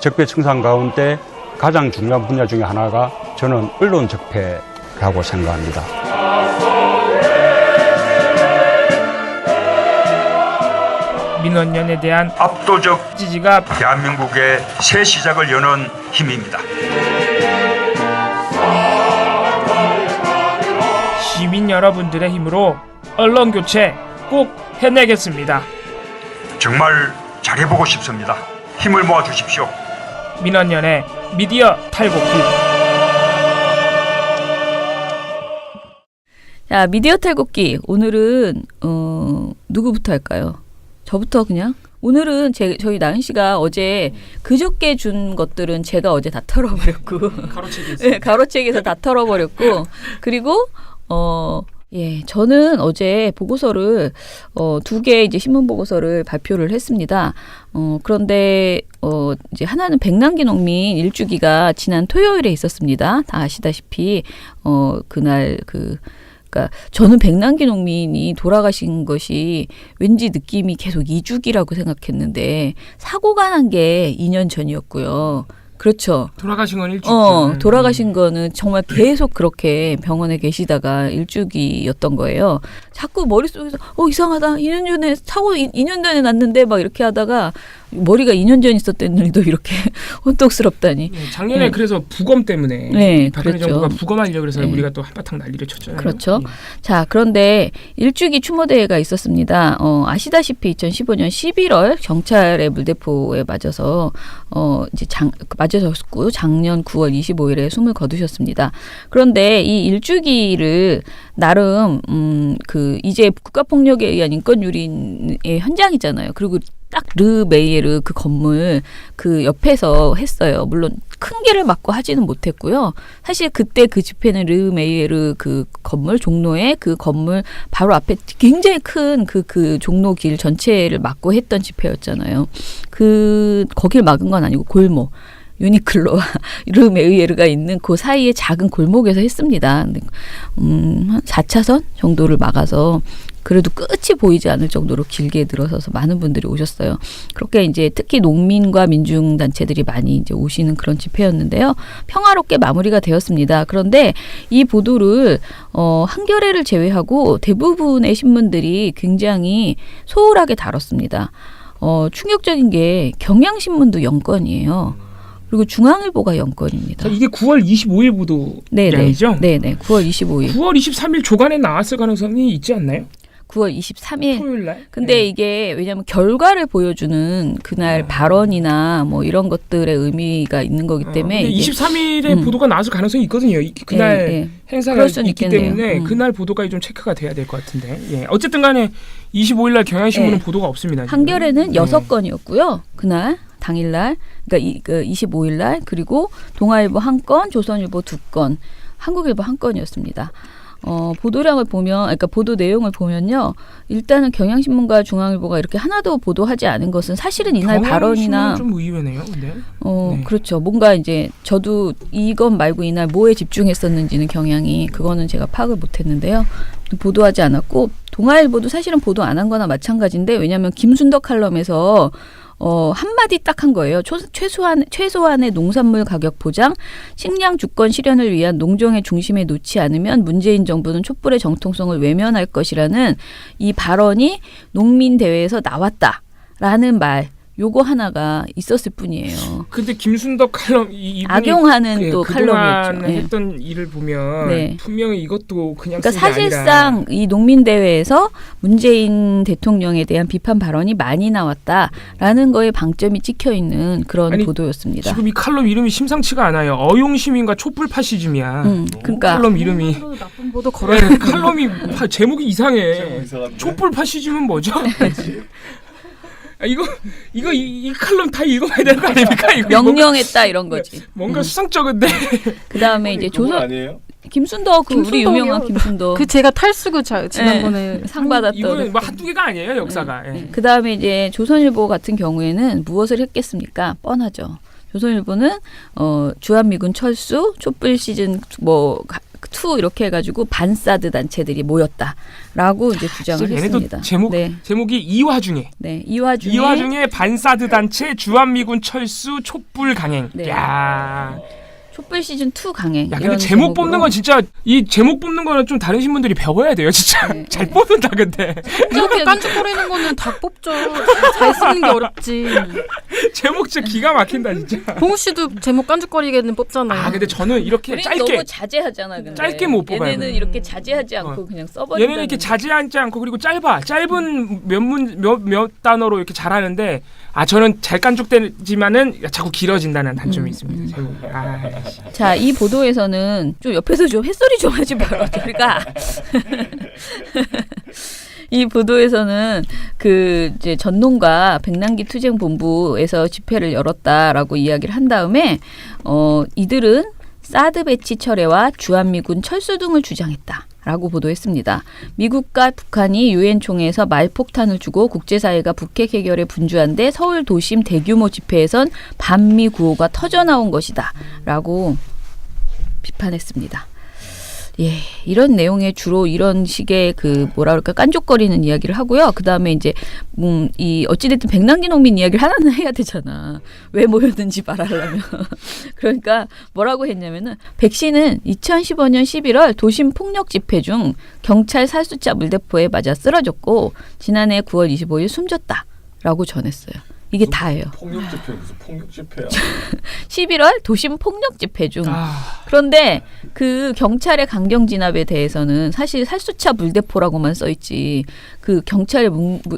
적폐 청산 가운데 가장 중요한 분야 중에 하나가 저는 언론 적폐라고 생각합니다. 민원연에 대한 압도적 지지가 대한민국의 새 시작을 여는 힘입니다. 시민 여러분들의 힘으로 언론 교체 꼭 해내겠습니다. 정말 잘해보고 싶습니다. 힘을 모아주십시오. 민원연의 미디어 탈곡기. 자, 미디어 탈곡기. 오늘은 누구부터 할까요? 저부터 그냥. 오늘은 저희 나은 씨가 어제 그저께 준 것들은 제가 어제 다 털어버렸고 가로채기에서. 네, 가로채기에서 다 털어버렸고 그리고 예, 저는 어제 보고서를 2개 이제 신문 보고서를 발표를 했습니다. 그런데 이제 하나는 백남기 농민 일주기가 지난 토요일에 있었습니다. 다 아시다시피 그날 그러니까 저는 백남기 농민이 돌아가신 것이 왠지 느낌이 계속 2주기라고 생각했는데 사고가 난 게 2년 전이었고요. 그렇죠. 돌아가신 건 일주기. 돌아가신 거는 정말 계속 그렇게 병원에 계시다가 일주기였던 거예요. 자꾸 머릿속에서 이상하다. 2년 전에 사고 2년 전에 났는데 막 이렇게 하다가 머리가 2년 전 있었던 일도 이렇게 혼떡스럽다니. 네, 작년에 그래서 부검 때문에 네, 박근혜 그랬죠. 정부가 부검하려고 그래서 네. 우리가 또 한바탕 난리를 쳤잖아요. 그렇죠. 예. 자, 그런데 일주기 추모대회가 있었습니다. 아시다시피 2015년 11월 경찰의 물대포에 맞아서 이제 맞으셨고 작년 9월 25일에 숨을 거두셨습니다. 그런데 이 일주기를 나름 이제 국가폭력에 의한 인권유린의 현장이잖아요. 그리고 딱 르메이에르 그 건물 그 옆에서 했어요. 물론 큰 길을 막고 하지는 못했고요. 사실 그때 그 집회는 르메이에르 그 건물 종로에 그 건물 바로 앞에 굉장히 큰 그 종로 길 전체를 막고 했던 집회였잖아요. 거길 막은 건 아니고 골목. 유니클로와 르메이에르가 있는 그 사이에 작은 골목에서 했습니다. 근데 한 4차선 정도를 막아서 그래도 끝이 보이지 않을 정도로 길게 늘어서서 많은 분들이 오셨어요. 그렇게 이제 특히 농민과 민중단체들이 많이 이제 오시는 그런 집회였는데요. 평화롭게 마무리가 되었습니다. 그런데 이 보도를 한겨레를 제외하고 대부분의 신문들이 굉장히 소홀하게 다뤘습니다. 충격적인 게 경향신문도 0건이에요. 그리고 중앙일보가 0건입니다. 이게 9월 25일 보도량이죠? 네네. 9월 25일. 9월 23일 조간에 나왔을 가능성이 있지 않나요? 9월 23일. 토요일 날. 근데 네. 이게 왜냐하면 결과를 보여주는 그날 발언이나 뭐 이런 것들의 의미가 있는 거기 때문에. 23일에 보도가 나왔을 가능성이 있거든요. 그날 행사가 있기 있겠네요. 때문에 그날 보도가 좀 체크가 돼야 될 것 같은데. 예. 어쨌든 간에 25일 날 경향신문은 보도가 없습니다. 지금. 한겨레는 6건이었고요. 그날. 당일날, 그러니까 25일 날, 그리고 동아일보 1건, 조선일보 2건, 한국일보 1건이었습니다. 보도량을 보면, 그러니까 보도 내용을 보면요, 일단은 경향신문과 중앙일보가 이렇게 하나도 보도하지 않은 것은 사실은 이날 발언이나 좀 의외네요. 근데. 네. 그렇죠. 뭔가 이제 저도 이건 말고 이날 뭐에 집중했었는지는 경향이 그거는 제가 파악을 못했는데요. 보도하지 않았고 동아일보도 사실은 보도 안 한 거나 마찬가지인데 왜냐하면 김순덕 칼럼에서 한마디 딱 한 거예요. 최소한의 농산물 가격 보장, 식량 주권 실현을 위한 농정의 중심에 놓지 않으면 문재인 정부는 촛불의 정통성을 외면할 것이라는 이 발언이 농민대회에서 나왔다라는 말. 요거 하나가 있었을 뿐이에요. 근데 김순덕 칼럼 이분이 악용하는 또 칼럼이었죠. 했던 일을 보면 분명히 이것도 그냥 그러니까 사실상 이 농민대회에서 문재인 대통령에 대한 비판 발언이 많이 나왔다라는 거에 방점이 찍혀 있는 그런 보도였습니다. 지금 이 칼럼 이름이 심상치가 않아요. 어용시민과 촛불 파시즘이야. 그러니까 칼럼 이름이 나쁜 보도 걸어야 칼럼이 제목이 이상해. 촛불 파시즘은 뭐죠? 이 칼럼 다 읽어봐야 되는 거 아닙니까? 이거 명령했다 이런 거지. 뭔가 수상쩍은데. 그 다음에 이제 조선 아니에요? 김순덕 우리 유명한 김순덕. 그 제가 탈수구 지난번에 상 받았던. 이거는 뭐 한두 개가 아니에요 역사가. 그 다음에 이제 조선일보 같은 경우에는 무엇을 했겠습니까? 뻔하죠. 조선일보는 주한미군 철수, 촛불 시즌 2 이렇게 해가지고 반사드 단체들이 모였다라고 이제 주장을 했습니다. 제목이 이 와중에. 이 와중에 반사드 단체 주한미군 철수 촛불 강행. 야. 촛불 시즌 2 강행. 야, 근데 제목 뽑는 건 진짜 이 제목 뽑는 거는 좀 다른 신문들이 배워야 돼요, 진짜. 잘 뽑는다 근데. 이렇게 깐죽거리는 거는 다 뽑죠. 잘 쓰는 게 어렵지. 제목 진짜 기가 막힌다 진짜. 봉우 씨도 제목 깐죽거리게는 뽑잖아요. 근데 저는 이렇게 짧게 너무 자제하잖아. 근데. 짧게 못 뽑아요. 얘네는 이렇게 자제하지 않고 그냥 써버린다. 얘네는 이렇게 자제하지 않고 그리고 짧은 몇 단어로 이렇게 잘하는데 저는 잘 깐죽대지만은 자꾸 길어진다는 단점이 있습니다. 자, 이 보도에서는 좀 옆에서 좀 햇소리 좀 하지 말아. 그러니까 이 보도에서는 그 이제 전농과 백남기 투쟁본부에서 집회를 열었다라고 이야기를 한 다음에 이들은 사드 배치 철회와 주한미군 철수 등을 주장했다. 라고 보도했습니다. 미국과 북한이 유엔 총회에서 말폭탄을 주고 국제사회가 북핵 해결에 분주한데 서울 도심 대규모 집회에선 반미 구호가 터져나온 것이다. 라고 비판했습니다. 예, 이런 내용의 주로 이런 식의 깐족거리는 이야기를 하고요. 그 다음에 이제 이 어찌됐든 백남기 농민 이야기를 하나는 해야 되잖아. 왜 모였는지 말하려면. 그러니까 뭐라고 했냐면은 백신은 2015년 11월 도심 폭력 집회 중 경찰 살수차 물대포에 맞아 쓰러졌고 지난해 9월 25일 숨졌다라고 전했어요. 이게 다예요. 폭력 집회 무슨 폭력 집회야? 11월 도심 폭력 집회 중. 그런데 그 경찰의 강경 진압에 대해서는 사실 살수차 물대포라고만 써 있지. 그 경찰의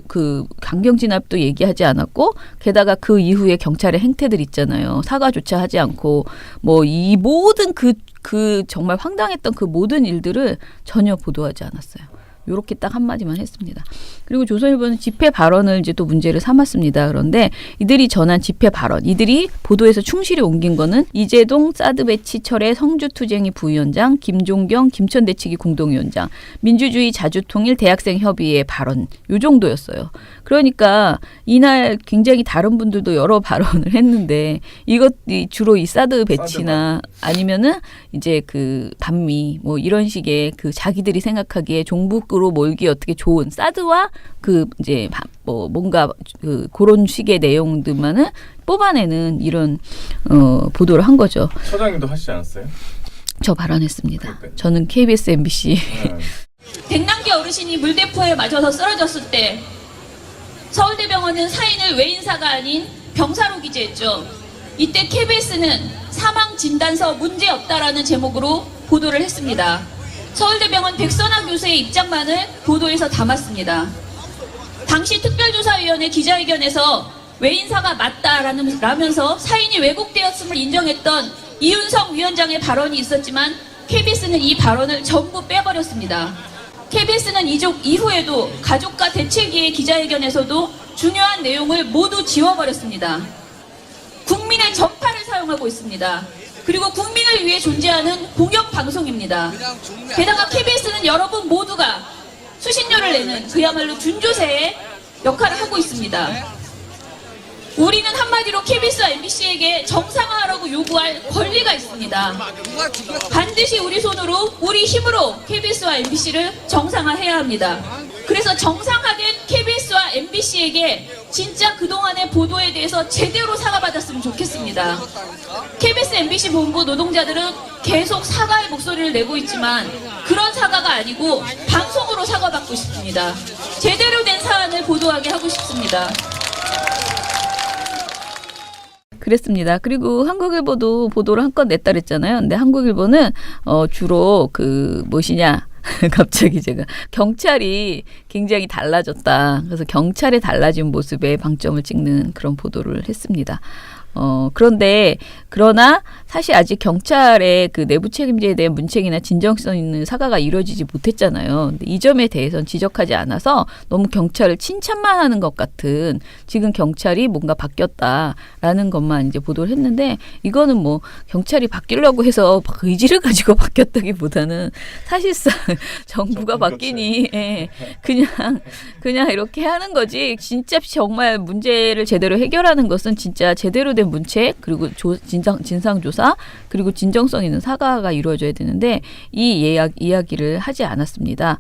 그 강경 진압도 얘기하지 않았고 게다가 그 이후에 경찰의 행태들 있잖아요. 사과조차 하지 않고 이 모든 그 정말 황당했던 그 모든 일들을 전혀 보도하지 않았어요. 요렇게 딱 한마디만 했습니다. 그리고 조선일보는 집회 발언을 이제 또 문제를 삼았습니다. 그런데 이들이 전한 집회 발언, 이들이 보도에서 충실히 옮긴 거는 이재동 사드 배치 철회 성주투쟁이 부위원장, 김종경 김천대치기 공동위원장, 민주주의 자주통일 대학생협의회 발언 요 정도였어요. 그러니까 이날 굉장히 다른 분들도 여러 발언을 했는데 이것이 주로 이 사드 배치나 아니면은 이제 그 반미 이런 식의 그 자기들이 생각하기에 종북으로 몰기 어떻게 좋은 사드와 그 이제 뭔가 그 그런 식의 내용들만은 뽑아내는 이런 보도를 한 거죠. 처장님도 하시지 않았어요? 저 발언했습니다. 저는 KBS, MBC. 백남기 어르신이 물대포에 맞아서 쓰러졌을 때 서울대병원은 사인을 외인사가 아닌 병사로 기재했죠. 이때 KBS는 사망진단서 문제없다라는 제목으로 보도를 했습니다. 서울대병원 백선아 교수의 입장만을 보도에서 담았습니다. 당시 특별조사위원회 기자회견에서 외인사가 맞다라면서 사인이 왜곡되었음을 인정했던 이윤석 위원장의 발언이 있었지만 KBS는 이 발언을 전부 빼버렸습니다. KBS는 이후에도 가족과 대책위의 기자회견에서도 중요한 내용을 모두 지워버렸습니다. 국민의 전파를 사용하고 있습니다. 그리고 국민을 위해 존재하는 공영방송입니다. 게다가 KBS는 여러분 모두가 수신료를 내는 그야말로 준조세의 역할을 하고 있습니다. 우리는 한마디로 KBS와 MBC에게 정상화하라고 요구할 권리가 있습니다. 반드시 우리 손으로, 우리 힘으로 KBS와 MBC를 정상화해야 합니다. 그래서 정상화된 KBS와 MBC에게 진짜 그동안의 보도에 대해서 제대로 사과받았으면 좋겠습니다. KBS, MBC 본부 노동자들은 계속 사과의 목소리를 내고 있지만 그런 사과가 아니고 방송으로 사과받고 싶습니다. 제대로 된 사안을 보도하게 하고 싶습니다. 그랬습니다. 그리고 한국일보도 보도를 한 건 냈다 그랬잖아요. 근데 한국일보는 주로 그 무엇이냐 갑자기 제가 경찰이 굉장히 달라졌다. 그래서 경찰의 달라진 모습에 방점을 찍는 그런 보도를 했습니다. 그러나 사실 아직 경찰의 그 내부 책임제에 대한 문책이나 진정성 있는 사과가 이루어지지 못했잖아요. 근데 이 점에 대해서는 지적하지 않아서 너무 경찰을 칭찬만 하는 것 같은 지금 경찰이 뭔가 바뀌었다라는 것만 이제 보도를 했는데 이거는 뭐 경찰이 바뀌려고 해서 의지를 가지고 바뀌었다기보다는 사실상 정부가 바뀌니 그냥 이렇게 하는 거지. 진짜 정말 문제를 제대로 해결하는 것은 진짜 제대로 된 문책 그리고 진상조사 그리고 진정성 있는 사과가 이루어져야 되는데 이 이야기를 하지 않았습니다.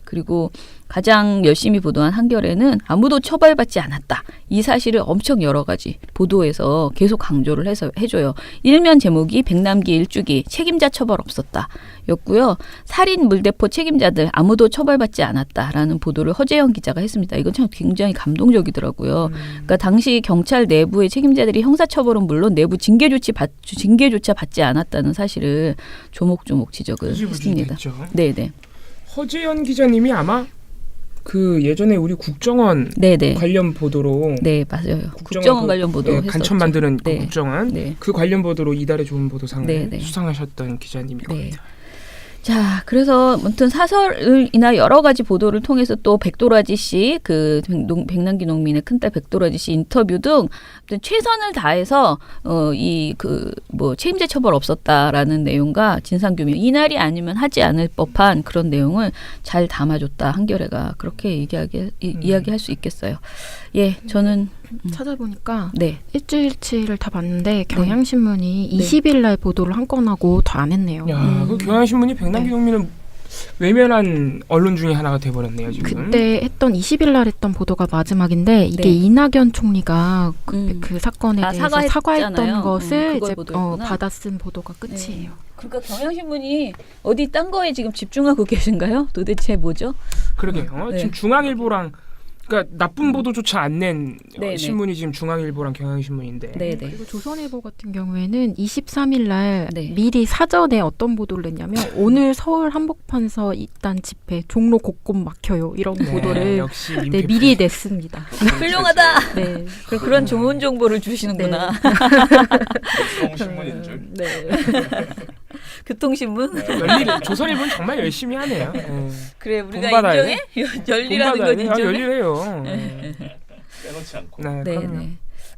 그리고 가장 열심히 보도한 한겨레는 아무도 처벌받지 않았다. 이 사실을 엄청 여러 가지 보도에서 계속 강조를 해줘요. 일면 제목이 백남기 일주기 책임자 처벌 없었다 였고요. 살인 물대포 책임자들 아무도 처벌받지 않았다라는 보도를 허재영 기자가 했습니다. 이건 참 굉장히 감동적이더라고요. 그러니까 당시 경찰 내부의 책임자들이 형사처벌은 물론 내부 징계조차 받지 않았다는 사실을 조목조목 지적을 했습니다. 네네. 허재현 기자님이 아마 그 예전에 우리 국정원 관련 보도로 맞아요. 국정원 관련 보도 했었죠. 간첩 만드는 그 국정원 그 관련 보도로 이달의 좋은 보도상을 수상하셨던 기자님일 겁니다. 자, 그래서 아무튼 사설이나 여러 가지 보도를 통해서 또 백도라지 씨, 그 백남기 농민의 큰딸 백도라지 씨 인터뷰 등 최선을 다해서 책임자 처벌 없었다라는 내용과 진상규명 이날이 아니면 하지 않을 법한 그런 내용을 잘 담아줬다. 한겨레가 그렇게 이야기할 수 있겠어요. 예, 저는 찾아보니까 일주일치를 다 봤는데 경향신문이 20일 날 보도를 한 건 하고 더 안 했네요. 야, 그 경향신문이 백남기 농민은 외면한 언론 중에 하나가 돼버렸네요. 지금. 그때 했던 20일 날 했던 보도가 마지막인데 이게 이낙연 총리가 그 사건에 대해서 사과했던 것을 이제 받아 쓴 보도가 끝이에요. 그러니까 경향신문이 어디 딴 거에 지금 집중하고 계신가요? 도대체 뭐죠? 그러게요. 지금 중앙일보랑 그러니까 나쁜 보도조차 안 낸 신문이 지금 중앙일보랑 경향신문인데. 그리고 조선일보 같은 경우에는 23일 날 미리 사전에 어떤 보도를 냈냐면 오늘 서울 한복판서 이단 집회 종로 곳곳 막혀요. 이런 보도를 미리 냈습니다. 훌륭하다. 그런 좋은 정보를 주시는구나. 교통신문인 줄. 교통신문? 조선일보는 정말 열심히 하네요. 그래 우리가 인정해? 열리라는 건 인정해? 열리래요. 빼놓지 않고.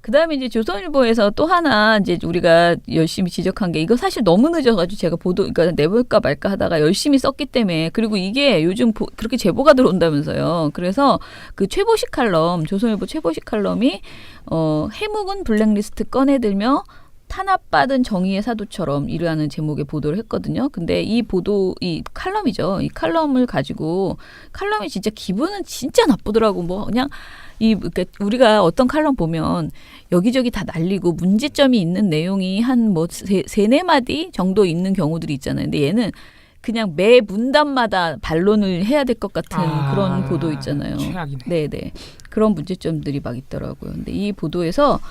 그다음에 이제 조선일보에서 또 하나 이제 우리가 열심히 지적한 게 이거 사실 너무 늦어가지고 제가 그러니까 내볼까 말까 하다가 열심히 썼기 때문에 그리고 이게 요즘 그렇게 제보가 들어온다면서요. 그래서 그 최보식 칼럼 조선일보 최보식 칼럼이 해묵은 블랙리스트 꺼내들며 탄압받은 정의의 사도처럼 이르하는 제목의 보도를 했거든요. 근데 이 칼럼이죠. 이 칼럼을 가지고 칼럼이 진짜 기분은 진짜 나쁘더라고. 뭐 그냥 그러니까 우리가 어떤 칼럼 보면 여기저기 다 날리고 문제점이 있는 내용이 한 세네 마디 정도 있는 경우들이 있잖아요. 근데 얘는 그냥 매 문단마다 반론을 해야 될 것 같은 그런 보도 있잖아요. 최악이네. 네네. 그런 문제점들이 막 있더라고요. 근데 이 보도에서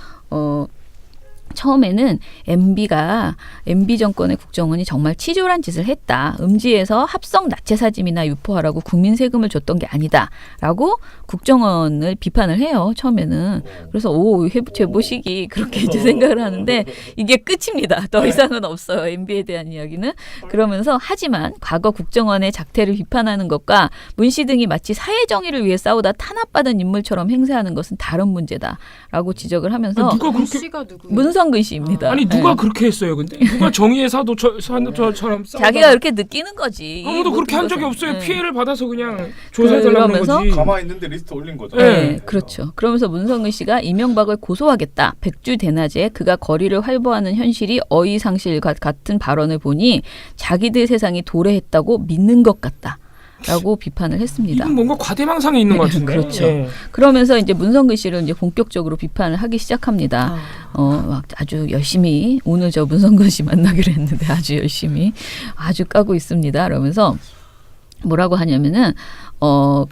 처음에는 MB 정권의 국정원이 정말 치졸한 짓을 했다. 음지에서 합성 나체 사진이나 유포하라고 국민 세금을 줬던 게 아니다라고 국정원을 비판을 해요. 처음에는. 그래서 제보식이 그렇게 이제 생각을 하는데 이게 끝입니다. 더 이상은 없어요. MB에 대한 이야기는. 그러면서 하지만 과거 국정원의 작태를 비판하는 것과 문 씨 등이 마치 사회 정의를 위해 싸우다 탄압받은 인물처럼 행세하는 것은 다른 문제다라고 지적을 하면서 문 씨가 누구예요? 문성근 씨입니다. 아니 누가 그렇게 했어요? 근데 누가 정의의 사도처럼 자기가 그렇게 느끼는 거지. 아무도 그렇게 한 적이 없어요. 피해를 받아서 그냥 조사해달라는 거지. 가만히 있는데 리스트 올린 거죠. 그렇죠. 그러면서 문성근 씨가 이명박을 고소하겠다. 백주 대낮에 그가 거리를 활보하는 현실이 어이상실과 같은 발언을 보니 자기들 세상이 도래했다고 믿는 것 같다. 라고 비판을 했습니다. 이건 뭔가 과대망상에 있는 것 같은데. 그렇죠. 그러면서 이제 문성근 씨를 이제 본격적으로 비판을 하기 시작합니다. 막 아주 열심히 오늘 저 문성근 씨 만나기로 했는데 아주 열심히 아주 까고 있습니다. 그러면서 뭐라고 하냐면은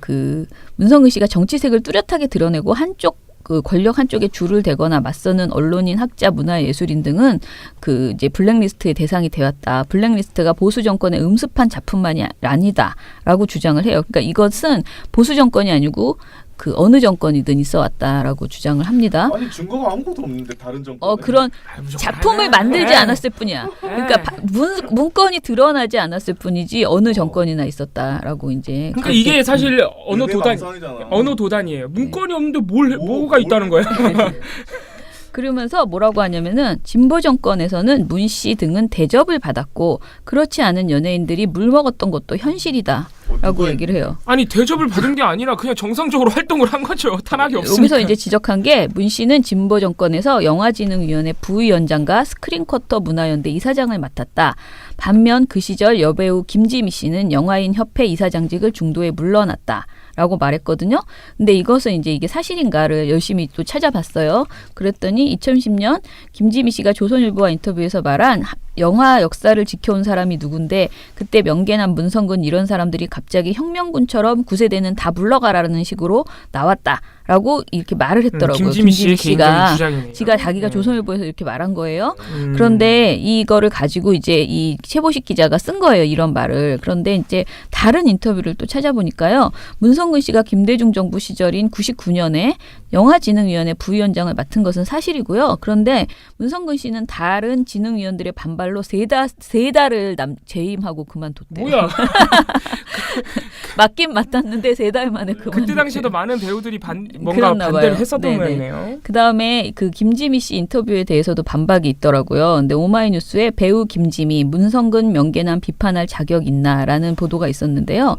그 문성근 씨가 정치색을 뚜렷하게 드러내고 한쪽 그 권력 한쪽에 줄을 대거나 맞서는 언론인, 학자, 문화예술인 등은 그 이제 블랙리스트의 대상이 되었다. 블랙리스트가 보수 정권의 음습한 작품만이 아니다라고 주장을 해요. 그러니까 이것은 보수 정권이 아니고 그 어느 정권이든 있어 왔다라고 주장을 합니다. 아니 증거가 아무것도 없는데 다른 정권. 그런 작품을 만들지 않았을 뿐이야. 그러니까 문건이 드러나지 않았을 뿐이지 어느 정권이나 있었다라고 이제. 그러니까 이게 사실 언어 도단이에요. 문건이 없는데 뭐가 있다는 거야. 그러면서 뭐라고 하냐면은 진보 정권에서는 문 씨 등은 대접을 받았고 그렇지 않은 연예인들이 물 먹었던 것도 현실이다라고 얘기를 해요. 아니 대접을 받은 게 아니라 그냥 정상적으로 활동을 한 거죠. 탄압이 없으니까. 여기서 이제 지적한 게 문 씨는 진보 정권에서 영화진흥위원회 부위원장과 스크린쿼터 문화연대 이사장을 맡았다. 반면 그 시절 여배우 김지미 씨는 영화인협회 이사장직을 중도에 물러났다. 라고 말했거든요. 근데 이것은 이제 이게 사실인가를 열심히 또 찾아봤어요. 그랬더니 2010년 김지미 씨가 조선일보와 인터뷰에서 말한 영화 역사를 지켜온 사람이 누군데 그때 명계남 문성근 이런 사람들이 갑자기 혁명군처럼 구세대는 다 물러가라는 식으로 나왔다라고 이렇게 말을 했더라고요. 김지미 씨가 자기가 조선일보에서 이렇게 말한 거예요. 그런데 이거를 가지고 이제 이 최보식 기자가 쓴 거예요. 이런 말을. 그런데 이제 다른 인터뷰를 또 찾아보니까요. 문성근 씨가 김대중 정부 시절인 99년에 영화진흥위원회 부위원장을 맡은 것은 사실이고요. 그런데 문성근 씨는 다른 진흥위원들의 반발로 세 달을 재임하고 그만뒀대요. 뭐야? 맞긴 맡았는데 3달 만에 그만뒀대요. 그때 당시에도 많은 배우들이 뭔가 반대를 했었던 모양이네요. 그다음에 그 김지미 씨 인터뷰에 대해서도 반박이 있더라고요. 근데 오마이뉴스에 배우 김지미, 문성근 명계남 비판할 자격 있나라는 보도가 있었는데요.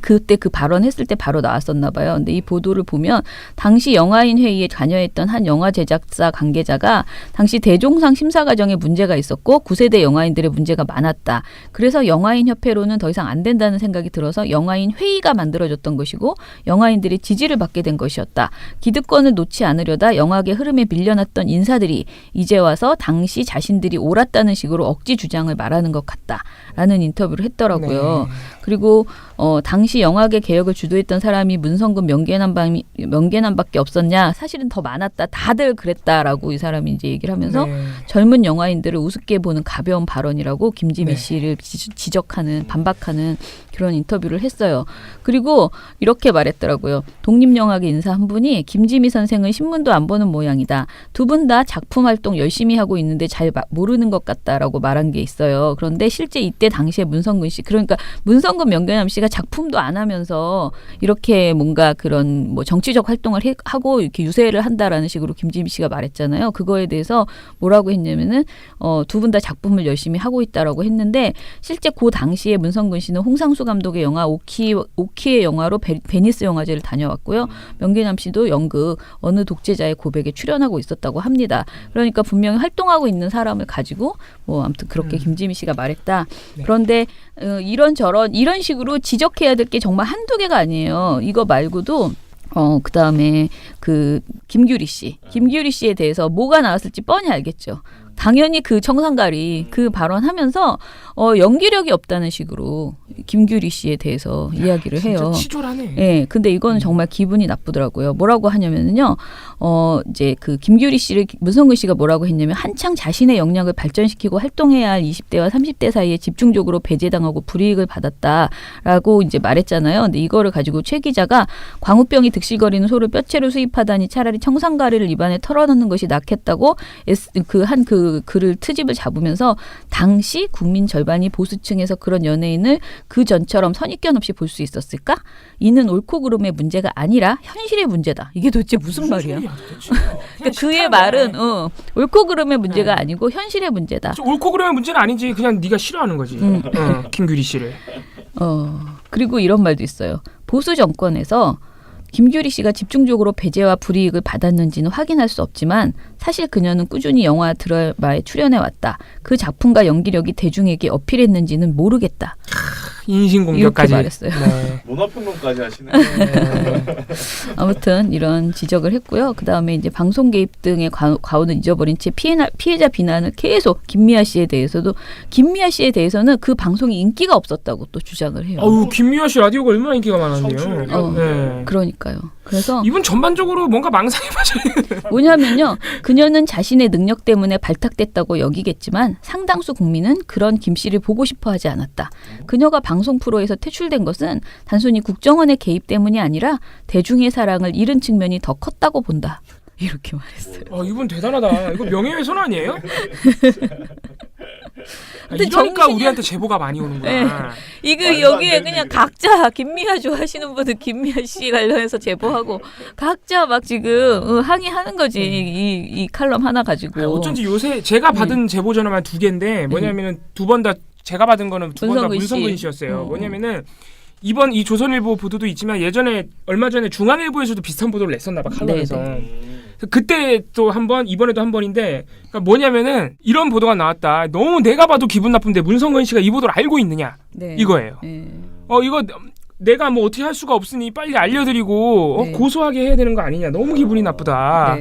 그때 그 발언했을 때 바로 나왔었나 봐요. 근데 이 보도를 보면 당시 영화인 회의에 관여했던 한 영화 제작사 관계자가 당시 대종상 심사 과정에 문제가 있었고 9세대 영화인들의 문제가 많았다. 그래서 영화인 협회로는 더 이상 안 된다는 생각이 들어서 영화인 회의가 만들어졌던 것이고 영화인들의 지지를 받게 된 것이었다. 기득권을 놓지 않으려다 영화계 흐름에 밀려났던 인사들이 이제 와서 당시 자신들이 옳았다는 식으로 억지 주장을 말하는 것 같다라는 인터뷰를 했더라고요. 네. 그리고 당시 영화계 개혁을 주도했던 사람이 문성근 명계남밖에 없었냐? 사실은 더 많았다. 다들 그랬다라고 이 사람이 이제 얘기를 하면서 젊은 영화인들을 우습게 보는 가벼운 발언이라고 김지미 씨를 지적하는 반박하는 그런 인터뷰를 했어요. 그리고 이렇게 말했더라고요. 독립영화계 인사 한 분이 김지미 선생은 신문도 안 보는 모양이다. 두 분 다 작품 활동 열심히 하고 있는데 잘 모르는 것 같다라고 말한 게 있어요. 그런데 실제 이때 당시에 문성근 씨, 그러니까 문성근 명계남 씨가 작품도 안 하면서 이렇게 뭔가 그런 뭐 정치적 활동을 하고 이렇게 유세를 한다라는 식으로 김지미 씨가 말했잖아요. 그거에 대해서 뭐라고 했냐면은 두 분 다 작품을 열심히 하고 있다라고 했는데 실제 그 당시에 문성근 씨는 홍상수 감독의 영화 오키의 영화로 베니스 영화제를 다녀왔고요. 명계남 씨도 연극 어느 독재자의 고백에 출연하고 있었다고 합니다. 그러니까 분명히 활동하고 있는 사람을 가지고 뭐 아무튼 그렇게 김지미 씨가 말했다. 그런데 이런 식으로 지적해야 될 게 정말 한두 개가 아니에요. 이거 말고도 그다음에 그 김규리 씨에 대해서 뭐가 나왔을지 뻔히 알겠죠. 당연히 그 청산가리 그 발언하면서 연기력이 없다는 식으로 김규리 씨에 대해서 이야기를 해요. 진짜 치졸하네. 네, 근데 이거는 정말 기분이 나쁘더라고요. 뭐라고 하냐면은요, 이제 그 김규리 씨를 문성근 씨가 뭐라고 했냐면 한창 자신의 역량을 발전시키고 활동해야 할 20대와 30대 사이에 집중적으로 배제당하고 불이익을 받았다라고 이제 말했잖아요. 근데 이거를 가지고 최 기자가 광우병이 득실거리는 소를 뼈채로 수입하다니 차라리 청산가리를 입안에 털어넣는 것이 낫겠다고 그 글을 트집을 잡으면서 당시 국민 절반이 보수층에서 그런 연예인을 그 전처럼 선입견 없이 볼 수 있었을까? 이는 옳고 그름의 문제가 아니라 현실의 문제다. 이게 도대체 무슨 말이야? 그러니까 그의 말은 옳고 그름의 문제가 아니고 현실의 문제다. 옳고 그름의 문제는 아니지. 그냥 네가 싫어하는 거지. 김규리 씨를. 그리고 이런 말도 있어요. 보수 정권에서 김규리 씨가 집중적으로 배제와 불이익을 받았는지는 확인할 수 없지만 사실 그녀는 꾸준히 영화 드라마에 출연해왔다. 그 작품과 연기력이 대중에게 어필했는지는 모르겠다. 인신공격까지. 이렇게 말했어요. 네. 문화평론까지 하시네. 아무튼 이런 지적을 했고요. 그다음에 이제 방송 개입 등의 과오는 잊어버린 채 피해자 비난을 계속 김미아 씨에 대해서는 그 방송이 인기가 없었다고 또 주장을 해요. 김미아 씨 라디오가 얼마나 인기가 많았는데요. 그러니까요. 그래서 이분 전반적으로 뭔가 망상에 빠져. 뭐냐면요. 그녀는 자신의 능력 때문에 발탁됐다고 여기겠지만 상당수 국민은 그런 김 씨를 보고 싶어 하지 않았다. 그녀가 방송 프로에서 퇴출된 것은 단순히 국정원의 개입 때문이 아니라 대중의 사랑을 잃은 측면이 더 컸다고 본다. 이렇게 말했어요. 이분 대단하다. 이거 명예훼손 아니에요? 이러니까 우리한테 제보가 많이 오는구나. 네. 이거 여기에 그냥 각자 김미아 좋아하시는 분들 김미아 씨 관련해서 제보하고 각자 막 지금 항의하는 거지. 이 칼럼 하나 가지고. 어쩐지 요새 제가 받은 제보 전화만 2개인데 뭐냐면은 2번 다 제가 받은 거는 2번 다 문성근 씨였어요. 뭐냐면은 이번 이 조선일보 보도도 있지만 예전에 얼마 전에 중앙일보에서도 비슷한 보도를 냈었나 봐 칼럼에서. 그때 또 한 번, 이번에도 한 번인데 그러니까 뭐냐면은 이런 보도가 나왔다. 너무 내가 봐도 기분 나쁜데 문성근 씨가 이 보도를 알고 있느냐 이거예요. 이거 내가 뭐 어떻게 할 수가 없으니 빨리 알려드리고 고소하게 해야 되는 거 아니냐. 너무 기분이 나쁘다.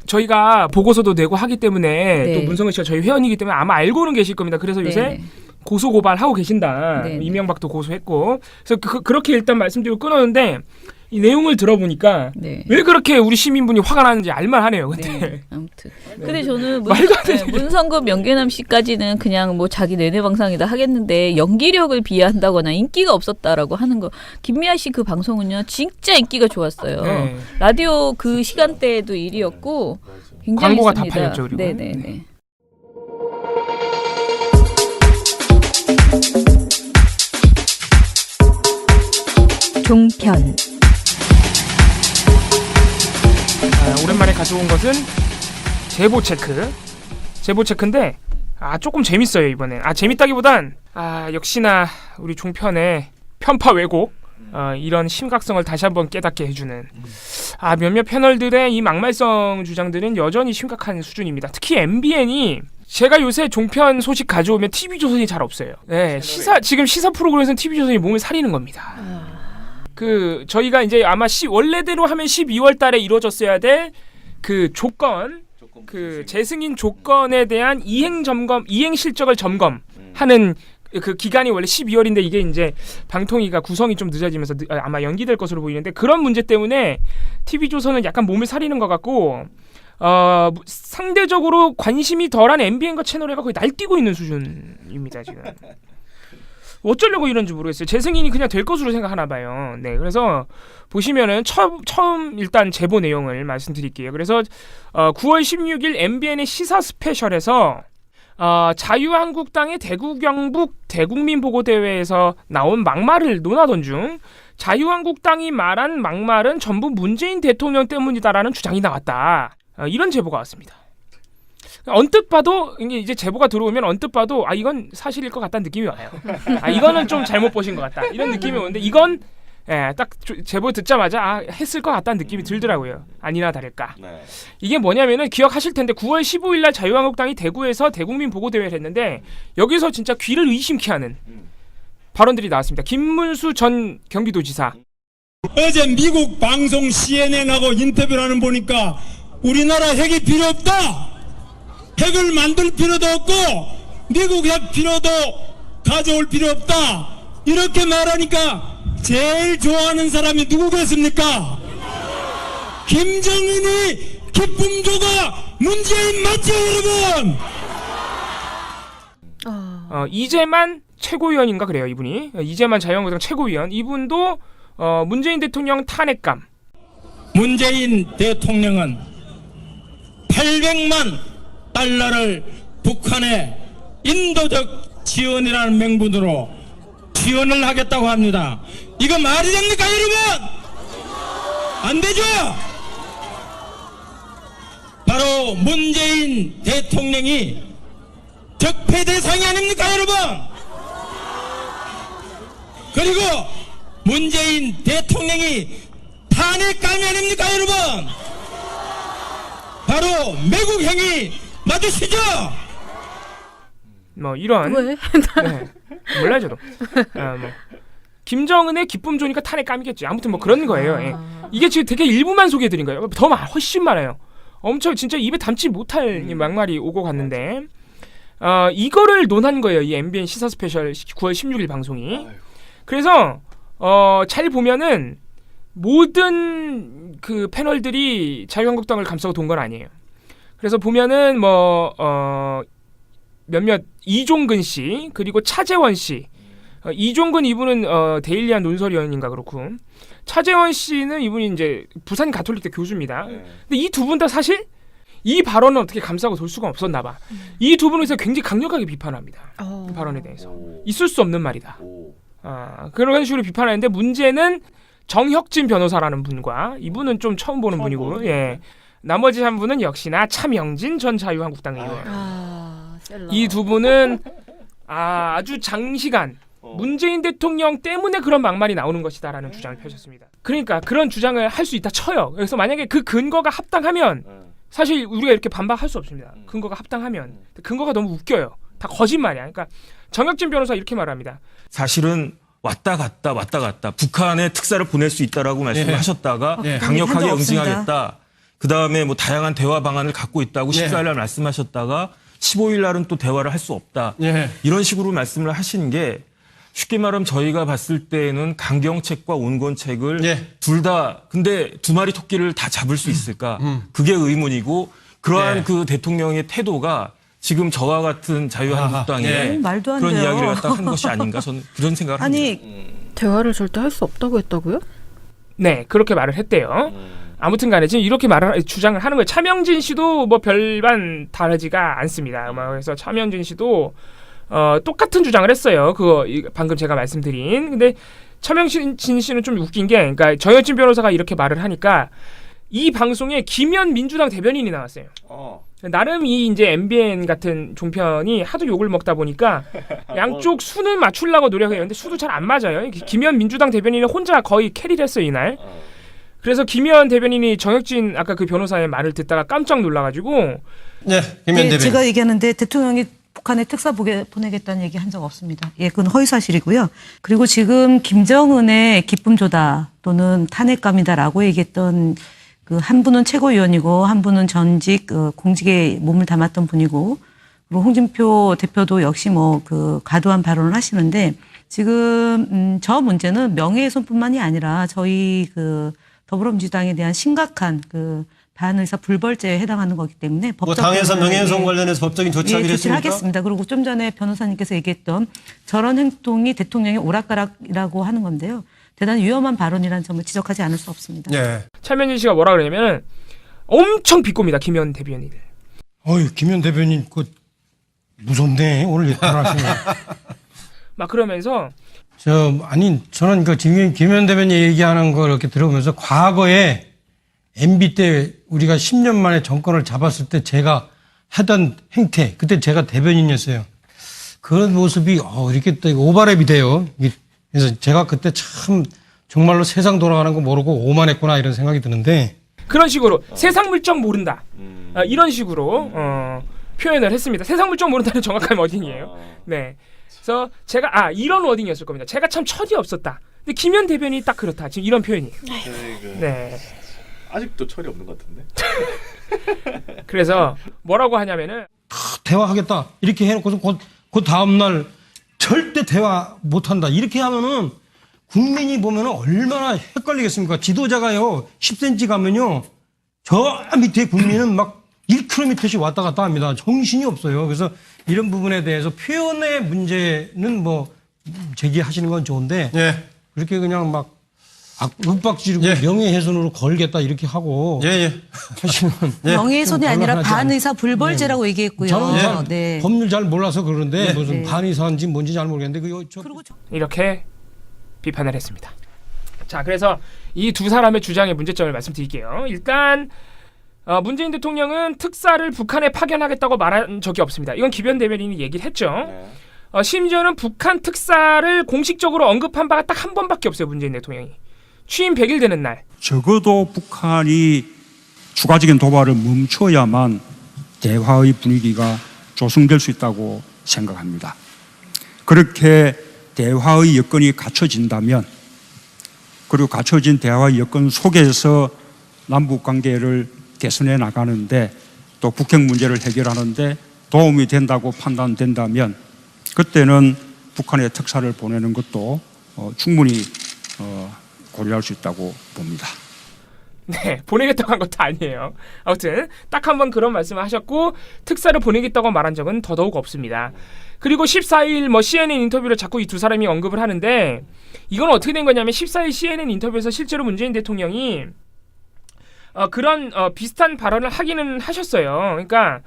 저희가 보고서도 내고 하기 때문에 또 문성근 씨가 저희 회원이기 때문에 아마 알고는 계실 겁니다. 그래서 요새 고소 고발하고 계신다. 이명박도 고소했고 그래서 그렇게 일단 말씀드리고 끊었는데 이 내용을 들어보니까 왜 그렇게 우리 시민분이 화가 나는지 알만하네요. 근데 아무튼 근데 저는 문성근 명계남 씨까지는 그냥 뭐 자기 내내방상이다 하겠는데 연기력을 비하한다거나 인기가 없었다라고 하는 거. 김미아 씨 그 방송은요 진짜 인기가 좋았어요. 라디오 그 시간대에도 1위였고 굉장히 광고가 있습니다. 다 팔렸죠. 그리고. 네네네. 종편 오랜만에 가져온 것은 제보 체크인데 조금 재밌어요 이번엔. 재밌다기보단 역시나 우리 종편의 편파 왜곡 이런 심각성을 다시 한번 깨닫게 해주는 몇몇 패널들의 이 막말성 주장들은 여전히 심각한 수준입니다. 특히 MBN이 제가 요새 종편 소식 가져오면 TV조선이 잘 없어요. 지금 시사 프로그램에서는 TV조선이 몸을 사리는 겁니다. 저희가 이제 아마 원래대로 하면 12월 달에 이루어졌어야 될 그 조건, 재승인 조건에 대한 이행 실적을 점검하는 그 기간이 원래 12월인데 이게 이제 방통위가 구성이 좀 늦어지면서 아마 연기될 것으로 보이는데 그런 문제 때문에 TV조선은 약간 몸을 사리는 것 같고 상대적으로 관심이 덜한 MBN과 채널A가 거의 날뛰고 있는 수준입니다 지금. 어쩌려고 이런지 모르겠어요. 재승인이 그냥 될 것으로 생각하나 봐요. 그래서 보시면은 처음 일단 제보 내용을 말씀드릴게요. 그래서 9월 16일 MBN의 시사 스페셜에서 자유한국당의 대구 경북 대국민보고대회에서 나온 막말을 논하던 중 자유한국당이 말한 막말은 전부 문재인 대통령 때문이다라는 주장이 나왔다. 이런 제보가 왔습니다. 언뜻 봐도 이제 제보가 들어오면 언뜻 봐도 이건 사실일 것 같다는 느낌이 와요. 이거는 좀 잘못 보신 것 같다 이런 느낌이 오는데 이건 딱 제보 듣자마자 했을 것 같다는 느낌이 들더라고요. 아니나 다를까. 이게 뭐냐면은 기억하실 텐데 9월 15일 날 자유한국당이 대구에서 대국민 보고대회를 했는데 여기서 진짜 귀를 의심케 하는 발언들이 나왔습니다. 김문수 전 경기도지사. 어제 미국 방송 CNN하고 인터뷰를 하는 보니까 우리나라 핵이 필요 없다. 핵을 만들 필요도 없고 미국 핵 필요도 가져올 필요 없다. 이렇게 말하니까 제일 좋아하는 사람이 누구겠습니까? 김정은이 기쁨조가 문재인 맞죠 여러분? 이재만 최고위원인가 그래요 이분이. 이재만 자유한국당 최고위원. 이분도 문재인 대통령 탄핵감. 문재인 대통령은 800만 달러를 북한의 인도적 지원이라는 명분으로 지원을 하겠다고 합니다. 이거 말이 됩니까 여러분? 안 되죠? 바로 문재인 대통령이 적폐 대상이 아닙니까 여러분? 그리고 문재인 대통령이 탄핵감이 아닙니까 여러분? 바로 매국행위 맞으시죠? 이런. 왜? 몰라요 저도. 김정은의 기쁨 좋으니까 탄핵감이겠지. 아무튼 그런 거예요. 이게 지금 되게 일부만 소개해드린 거예요. 훨씬 많아요. 엄청 진짜 입에 담지 못할 막말이 오고 갔는데 이거를 논한 거예요. 이 MBN 시사 스페셜 9월 16일 방송이. 그래서 잘 보면은 모든 그 패널들이 자유한국당을 감싸고 돈 건 아니에요. 그래서 보면은 몇몇 이종근 씨 그리고 차재원 씨, 이종근 이분은 데일리한 논설위원인가 그렇고 차재원 씨는 이분이 이제 부산 가톨릭대 교수입니다. 근데 이 두 분 다 사실 이 발언은 어떻게 감싸고 돌 수가 없었나 봐. 이 두 분에서 굉장히 강력하게 비판합니다. 이 발언에 대해서 있을 수 없는 말이다. 그런 식으로 비판하는데 문제는 정혁진 변호사라는 분과 이분은 좀 처음 보는 분이고, 예. 나머지 한 분은 역시나 차명진 전 자유한국당 의원. 이 두 분은 아주 장시간 문재인 대통령 때문에 그런 막말이 나오는 것이다라는 주장을 펼쳤습니다. 그러니까 그런 주장을 할 수 있다 쳐요. 그래서 만약에 그 근거가 합당하면 사실 우리가 이렇게 반박할 수 없습니다. 근거가 합당하면. 근거가 너무 웃겨요. 다 거짓말이야. 그러니까 정혁진 변호사 이렇게 말합니다. 사실은 왔다 갔다 북한에 특사를 보낼 수 있다라고 말씀을 하셨다가 강력하게 응징하겠다. 그다음에 뭐 다양한 대화 방안을 갖고 있다고 14일 날 말씀하셨다가 15일 날은 또 대화를 할 수 없다. 이런 식으로 말씀을 하신 게 쉽게 말하면 저희가 봤을 때는 강경책과 온건책을 둘 다 근데 두 마리 토끼를 다 잡을 수 있을까? 그게 의문이고 그러한 그 대통령의 태도가 지금 저와 같은 자유한국당에 말도 안 그런 돼요. 이야기를 갖다 한 것이 아닌가 저는 그런 생각을 합니다. 대화를 절대 할 수 없다고 했다고요? 네, 그렇게 말을 했대요. 아무튼 간에 지금 이렇게 주장을 하는 거예요. 차명진 씨도 뭐 별반 다르지가 않습니다. 그래서 차명진 씨도 똑같은 주장을 했어요. 그거 방금 제가 말씀드린. 근데 차명진 씨는 좀 웃긴 게, 그러니까 정혁진 변호사가 이렇게 말을 하니까 이 방송에 김현 민주당 대변인이 나왔어요. 나름 이 이제 MBN 같은 종편이 하도 욕을 먹다 보니까 양쪽 수는 맞추려고 노력해요. 근데 수도 잘 안 맞아요. 김현 민주당 대변인이 혼자 거의 캐리를 했어요, 이날. 그래서 김현 대변인이 정혁진 아까 그 변호사의 말을 듣다가 깜짝 놀라가지고 김현 대변인. 제가 얘기하는데 대통령이 북한에 특사 보내겠다는 얘기 한 적 없습니다. 그건 허위사실이고요. 그리고 지금 김정은의 기쁨 조다 또는 탄핵감이다라고 얘기했던 그 한 분은 최고위원이고 한 분은 전직 공직에 몸을 담았던 분이고 그리고 홍준표 대표도 역시 뭐 그 과도한 발언을 하시는데 지금 저 문제는 명예훼손뿐만이 아니라 저희 그 더불어민주당에 대한 심각한 그 반의사 불벌죄에 해당하는 거기 때문에 법적 당에서 명예훼손 관련해서 법적인 조치하기로 조치를 했습니까? 하겠습니다. 그리고 좀 전에 변호사님께서 얘기했던 저런 행동이 대통령의 오락가락이라고 하는 건데요. 대단히 위험한 발언이라는 점을 지적하지 않을 수 없습니다. 차명진 씨가 뭐라 그러냐면 엄청 비꼽니다. 김현 대변인을. 김현 대변인 무섭네. 오늘 얘기하시네. 막 그러면서 저는 그 김현 대변인 얘기하는 걸 이렇게 들어보면서 과거에 MB 때 우리가 10년 만에 정권을 잡았을 때 제가 하던 행태, 그때 제가 대변인이었어요. 그런 모습이 이렇게 또 오버랩이 돼요. 그래서 제가 그때 참 정말로 세상 돌아가는 거 모르고 오만했구나 이런 생각이 드는데 그런 식으로 세상 물정 모른다. 이런 식으로 표현을 했습니다. 세상 물정 모른다는 정확한 워딩이에요. 네. 그래서 제가 이런 워딩이었을 겁니다. 제가 참 철이 없었다. 근데 김현 대변인이 딱 그렇다. 지금 이런 표현이에요. 네. 아직도 철이 없는 것 같은데. 그래서 뭐라고 하냐면은 대화하겠다 이렇게 해놓고서 그 다음날 절대 대화 못한다 이렇게 하면은 국민이 보면은 얼마나 헷갈리겠습니까? 지도자가요 10cm 가면요 저 밑에 국민은 막 1km씩 왔다 갔다 합니다. 정신이 없어요. 그래서 이런 부분에 대해서 표현의 문제는 뭐 제기하시는 건 좋은데 그렇게 그냥 막 윽박지르고 명예훼손으로 걸겠다 이렇게 하고 하시면 명예훼손이 아니라 반의사 불벌죄라고 얘기했고요. 저는 법률 잘 몰라서 그러는데 무슨 반의사인지 뭔지 잘 모르겠는데 이렇게 비판을 했습니다. 자, 그래서 이 두 사람의 주장의 문제점을 말씀드릴게요. 일단 문재인 대통령은 특사를 북한에 파견하겠다고 말한 적이 없습니다. 이건 김현 대변인이 얘기를 했죠. 심지어는 북한 특사를 공식적으로 언급한 바가 딱 한 번밖에 없어요. 문재인 대통령이. 취임 100일 되는 날. 적어도 북한이 추가적인 도발을 멈춰야만 대화의 분위기가 조성될 수 있다고 생각합니다. 그렇게 대화의 여건이 갖춰진다면 그리고 갖춰진 대화의 여건 속에서 남북관계를 개선해 나가는데 또 북핵 문제를 해결하는데 도움이 된다고 판단된다면 그때는 북한에 특사를 보내는 것도 충분히 고려할 수 있다고 봅니다. 네, 보내겠다고 한 것도 아니에요. 아무튼 딱 한 번 그런 말씀을 하셨고 특사를 보내겠다고 말한 적은 더더욱 없습니다. 그리고 14일 CNN 인터뷰를 자꾸 이 두 사람이 언급을 하는데 이건 어떻게 된 거냐면 14일 CNN 인터뷰에서 실제로 문재인 대통령이 그런 비슷한 발언을 하기는 하셨어요. 그러니까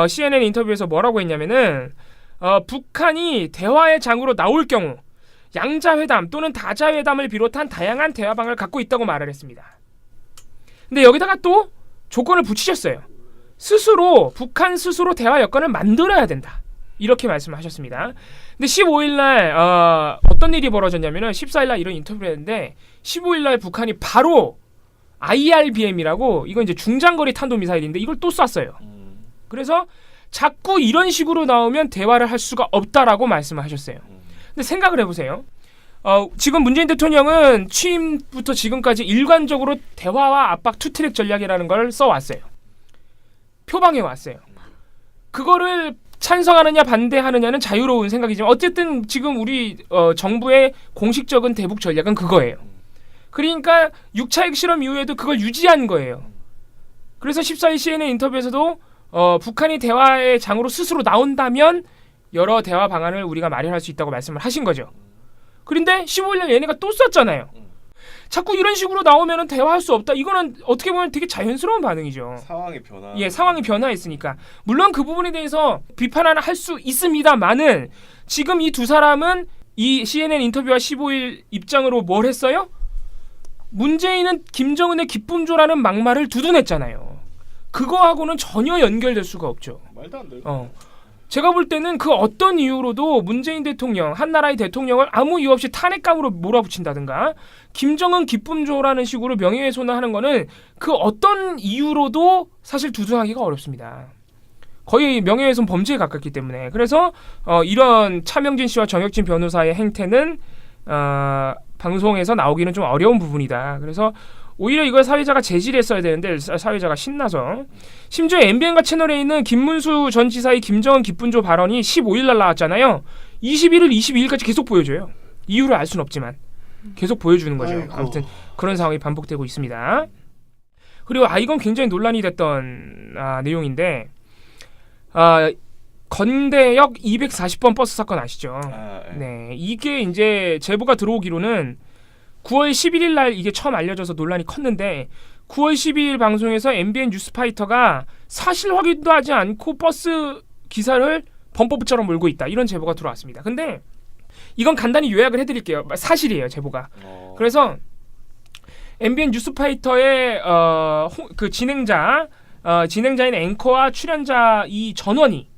CNN 인터뷰에서 뭐라고 했냐면은 북한이 대화의 장으로 나올 경우 양자회담 또는 다자회담을 비롯한 다양한 대화방을 갖고 있다고 말을 했습니다. 근데 여기다가 또 조건을 붙이셨어요. 북한 스스로 대화 여건을 만들어야 된다. 이렇게 말씀하셨습니다. 근데 15일 날 어떤 일이 벌어졌냐면은 14일 날 이런 인터뷰를 했는데 15일 날 북한이 바로 IRBM이라고 이건 이제 중장거리 탄도미사일인데 이걸 또 쐈어요. 그래서 자꾸 이런 식으로 나오면 대화를 할 수가 없다라고 말씀을 하셨어요. 근데 생각을 해보세요. 지금 문재인 대통령은 취임부터 지금까지 일관적으로 대화와 압박 투트랙 전략이라는 걸 써왔어요. 표방해 왔어요. 그거를 찬성하느냐 반대하느냐는 자유로운 생각이지만 어쨌든 지금 우리 정부의 공식적인 대북 전략은 그거예요. 그러니까 6차 핵실험 이후에도 그걸 유지한 거예요. 그래서 14일 CNN 인터뷰에서도 북한이 대화의 장으로 스스로 나온다면 여러 대화 방안을 우리가 마련할 수 있다고 말씀을 하신 거죠. 그런데 15일 얘네가 또 썼잖아요. 자꾸 이런 식으로 나오면 대화할 수 없다. 이거는 어떻게 보면 되게 자연스러운 반응이죠. 상황이 변화. 예, 상황이 변화했으니까. 물론 그 부분에 대해서 비판을 할 수 있습니다만은 지금 이 두 사람은 이 CNN 인터뷰와 15일 입장으로 뭘 했어요? 문재인은 김정은의 기쁨조라는 막말을 두둔했잖아요. 그거하고는 전혀 연결될 수가 없죠. 말도 안 돼요. 제가 볼 때는 그 어떤 이유로도 문재인 대통령, 한나라의 대통령을 아무 이유 없이 탄핵감으로 몰아붙인다든가 김정은 기쁨조라는 식으로 명예훼손을 하는 거는 그 어떤 이유로도 사실 두둔하기가 어렵습니다. 거의 명예훼손 범죄에 가깝기 때문에. 그래서 이런 차명진 씨와 정혁진 변호사의 행태는 방송에서 나오기는 좀 어려운 부분이다. 그래서 오히려 이걸 사회자가 제지를 했어야 되는데 사회자가 신나서. 심지어 MBN과 채널에 있는 김문수 전 지사의 김정은 기쁨조 발언이 15일 날 나왔잖아요. 21일, 22일까지 계속 보여줘요. 이유를 알 수는 없지만 계속 보여주는 거죠. 아이고. 아무튼 그런 상황이 반복되고 있습니다. 그리고 이건 굉장히 논란이 됐던 내용인데 건대역 240번 버스 사건 아시죠? 네, 이게 이제 제보가 들어오기로는 9월 11일 날 이게 처음 알려져서 논란이 컸는데 9월 12일 방송에서 MBN 뉴스파이터가 사실 확인도 하지 않고 버스 기사를 범법처럼 몰고 있다. 이런 제보가 들어왔습니다. 근데 이건 간단히 요약을 해드릴게요. 사실이에요, 제보가. 그래서 MBN 뉴스파이터의 그 진행자인 앵커와 출연자 이 전원이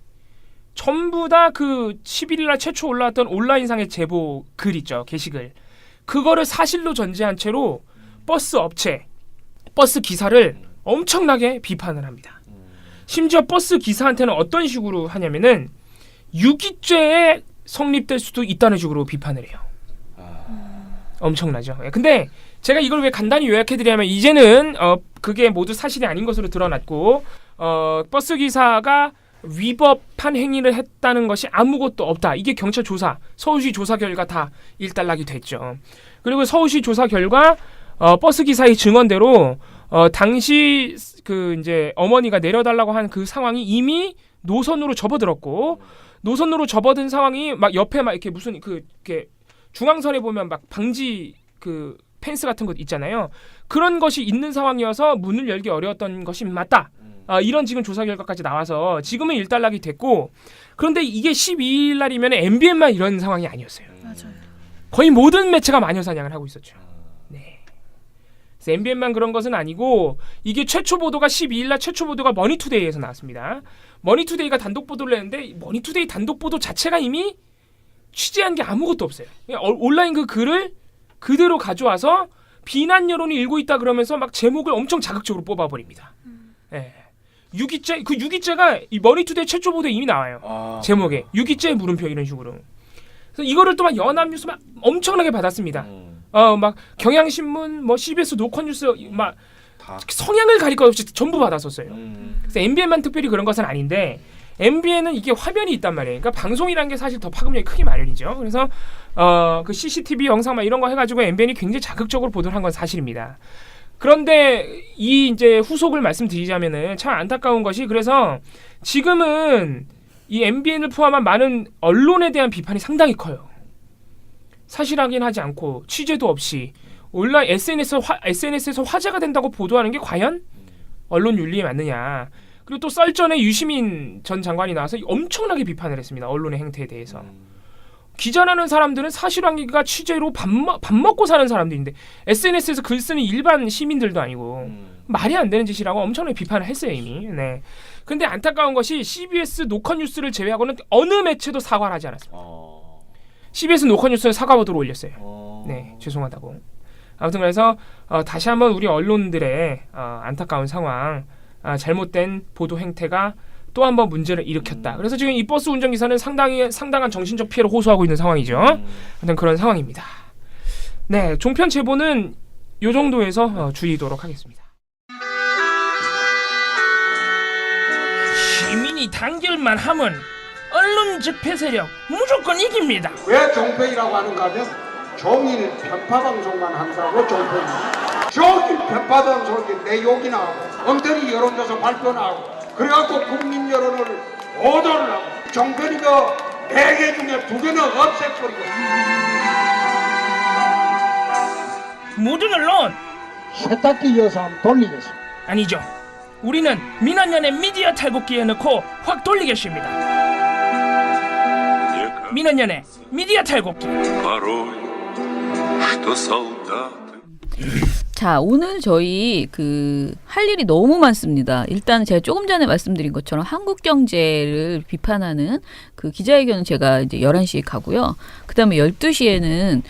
전부 다 그 11일 날 최초 올라왔던 온라인상의 제보 글 있죠, 게시글. 그거를 사실로 전제한 채로 버스 업체, 버스 기사를 엄청나게 비판을 합니다. 심지어 버스 기사한테는 어떤 식으로 하냐면은 유기죄에 성립될 수도 있다는 식으로 비판을 해요. 엄청나죠. 근데 제가 이걸 왜 간단히 요약해드리냐면 이제는 그게 모두 사실이 아닌 것으로 드러났고 버스 기사가 위법한 행위를 했다는 것이 아무것도 없다. 이게 경찰 조사, 서울시 조사 결과 다 일단락이 됐죠. 그리고 서울시 조사 결과 버스 기사의 증언대로 당시 그 이제 어머니가 내려달라고 한 그 상황이 이미 노선으로 접어들었고 노선으로 접어든 상황이 막 옆에 막 이렇게 무슨 이렇게 중앙선에 보면 막 방지 그 펜스 같은 것 있잖아요. 그런 것이 있는 상황이어서 문을 열기 어려웠던 것이 맞다. 이런 지금 조사 결과까지 나와서 지금은 일단락이 됐고 그런데 이게 12일 날이면 MBN만 이런 상황이 아니었어요. 맞아요. 거의 모든 매체가 마녀사냥을 하고 있었죠. 네. 그래서 MBN만 그런 것은 아니고 이게 최초 보도가 12일 날 최초 보도가 머니투데이에서 나왔습니다. 머니투데이가 단독 보도를 했는데 머니투데이 단독 보도 자체가 이미 취재한 게 아무것도 없어요. 그냥 온라인 그 글을 그대로 가져와서 비난 여론이 일고 있다 그러면서 막 제목을 엄청 자극적으로 뽑아버립니다. 네. 유기죄, 그 유기죄가 이 머니투데이 최초 보도에 이미 나와요. 제목에 유기죄 물음표 이런 식으로. 그래서 이거를 또 막 연합뉴스 막 엄청나게 받았습니다. 막 경향신문, 뭐 CBS 노컷뉴스 막 성향을 가릴 것 없이 전부 받았었어요. 그래서 MBN만 특별히 그런 것은 아닌데 MBN은 이게 화면이 있단 말이에요. 그러니까 방송이라는 게 사실 더 파급력이 크기 마련이죠. 그래서 그 CCTV 영상 막 이런 거 해가지고 MBN이 굉장히 자극적으로 보도를 한 건 사실입니다. 그런데 이 이제 후속을 말씀드리자면은 참 안타까운 것이 그래서 지금은 이 MBN을 포함한 많은 언론에 대한 비판이 상당히 커요. 사실 확인하지 않고 취재도 없이 온라인 SNS에서 화제가 된다고 보도하는 게 과연 언론 윤리에 맞느냐. 그리고 또 썰전에 유시민 전 장관이 나와서 엄청나게 비판을 했습니다. 언론의 행태에 대해서. 기자라는 사람들은 사실관계가 취재로 밥 먹고 사는 사람들인데 SNS에서 글 쓰는 일반 시민들도 아니고 말이 안 되는 짓이라고 엄청나게 비판을 했어요 이미. 네. 근데 안타까운 것이 CBS 녹화뉴스를 제외하고는 어느 매체도 사과를 하지 않았습니다. CBS 녹화뉴스는 사과 보도를 올렸어요. 네, 죄송하다고. 아무튼 그래서 다시 한번 우리 언론들의 안타까운 상황, 잘못된 보도 행태가 또 한 번 문제를 일으켰다. 그래서 지금 이 버스 운전기사는 상당한 정신적 피해를 호소하고 있는 상황이죠. 하여튼 그런 상황입니다. 네, 종편 제보는 이 정도에서 줄이도록 하겠습니다. 시민이 단결만 하면 언론 적폐 세력 무조건 이깁니다. 왜 종편이라고 하는가 하면 종일 편파 방송만 한다고 종편입니다. 종일 편파 방송이 내 욕이나 하고 엉터리 여론조사 발표나 하고 그래갖고 국민 여론을 오도를 하고 종편이가 4개 중에 2개는 없애버리고 모든 언론 세탁기 이어서 한번 돌리겠습니다. 아니죠. 우리는 민원연의 미디어 탈곡기에 넣고 확 돌리겠습니다. 민원연의 미디어 탈곡기. 자, 오늘 저희 할 일이 너무 많습니다. 일단 제가 조금 전에 말씀드린 것처럼 한국 경제를 비판하는 그 기자회견은 제가 이제 11시에 가고요. 그다음에 12시에는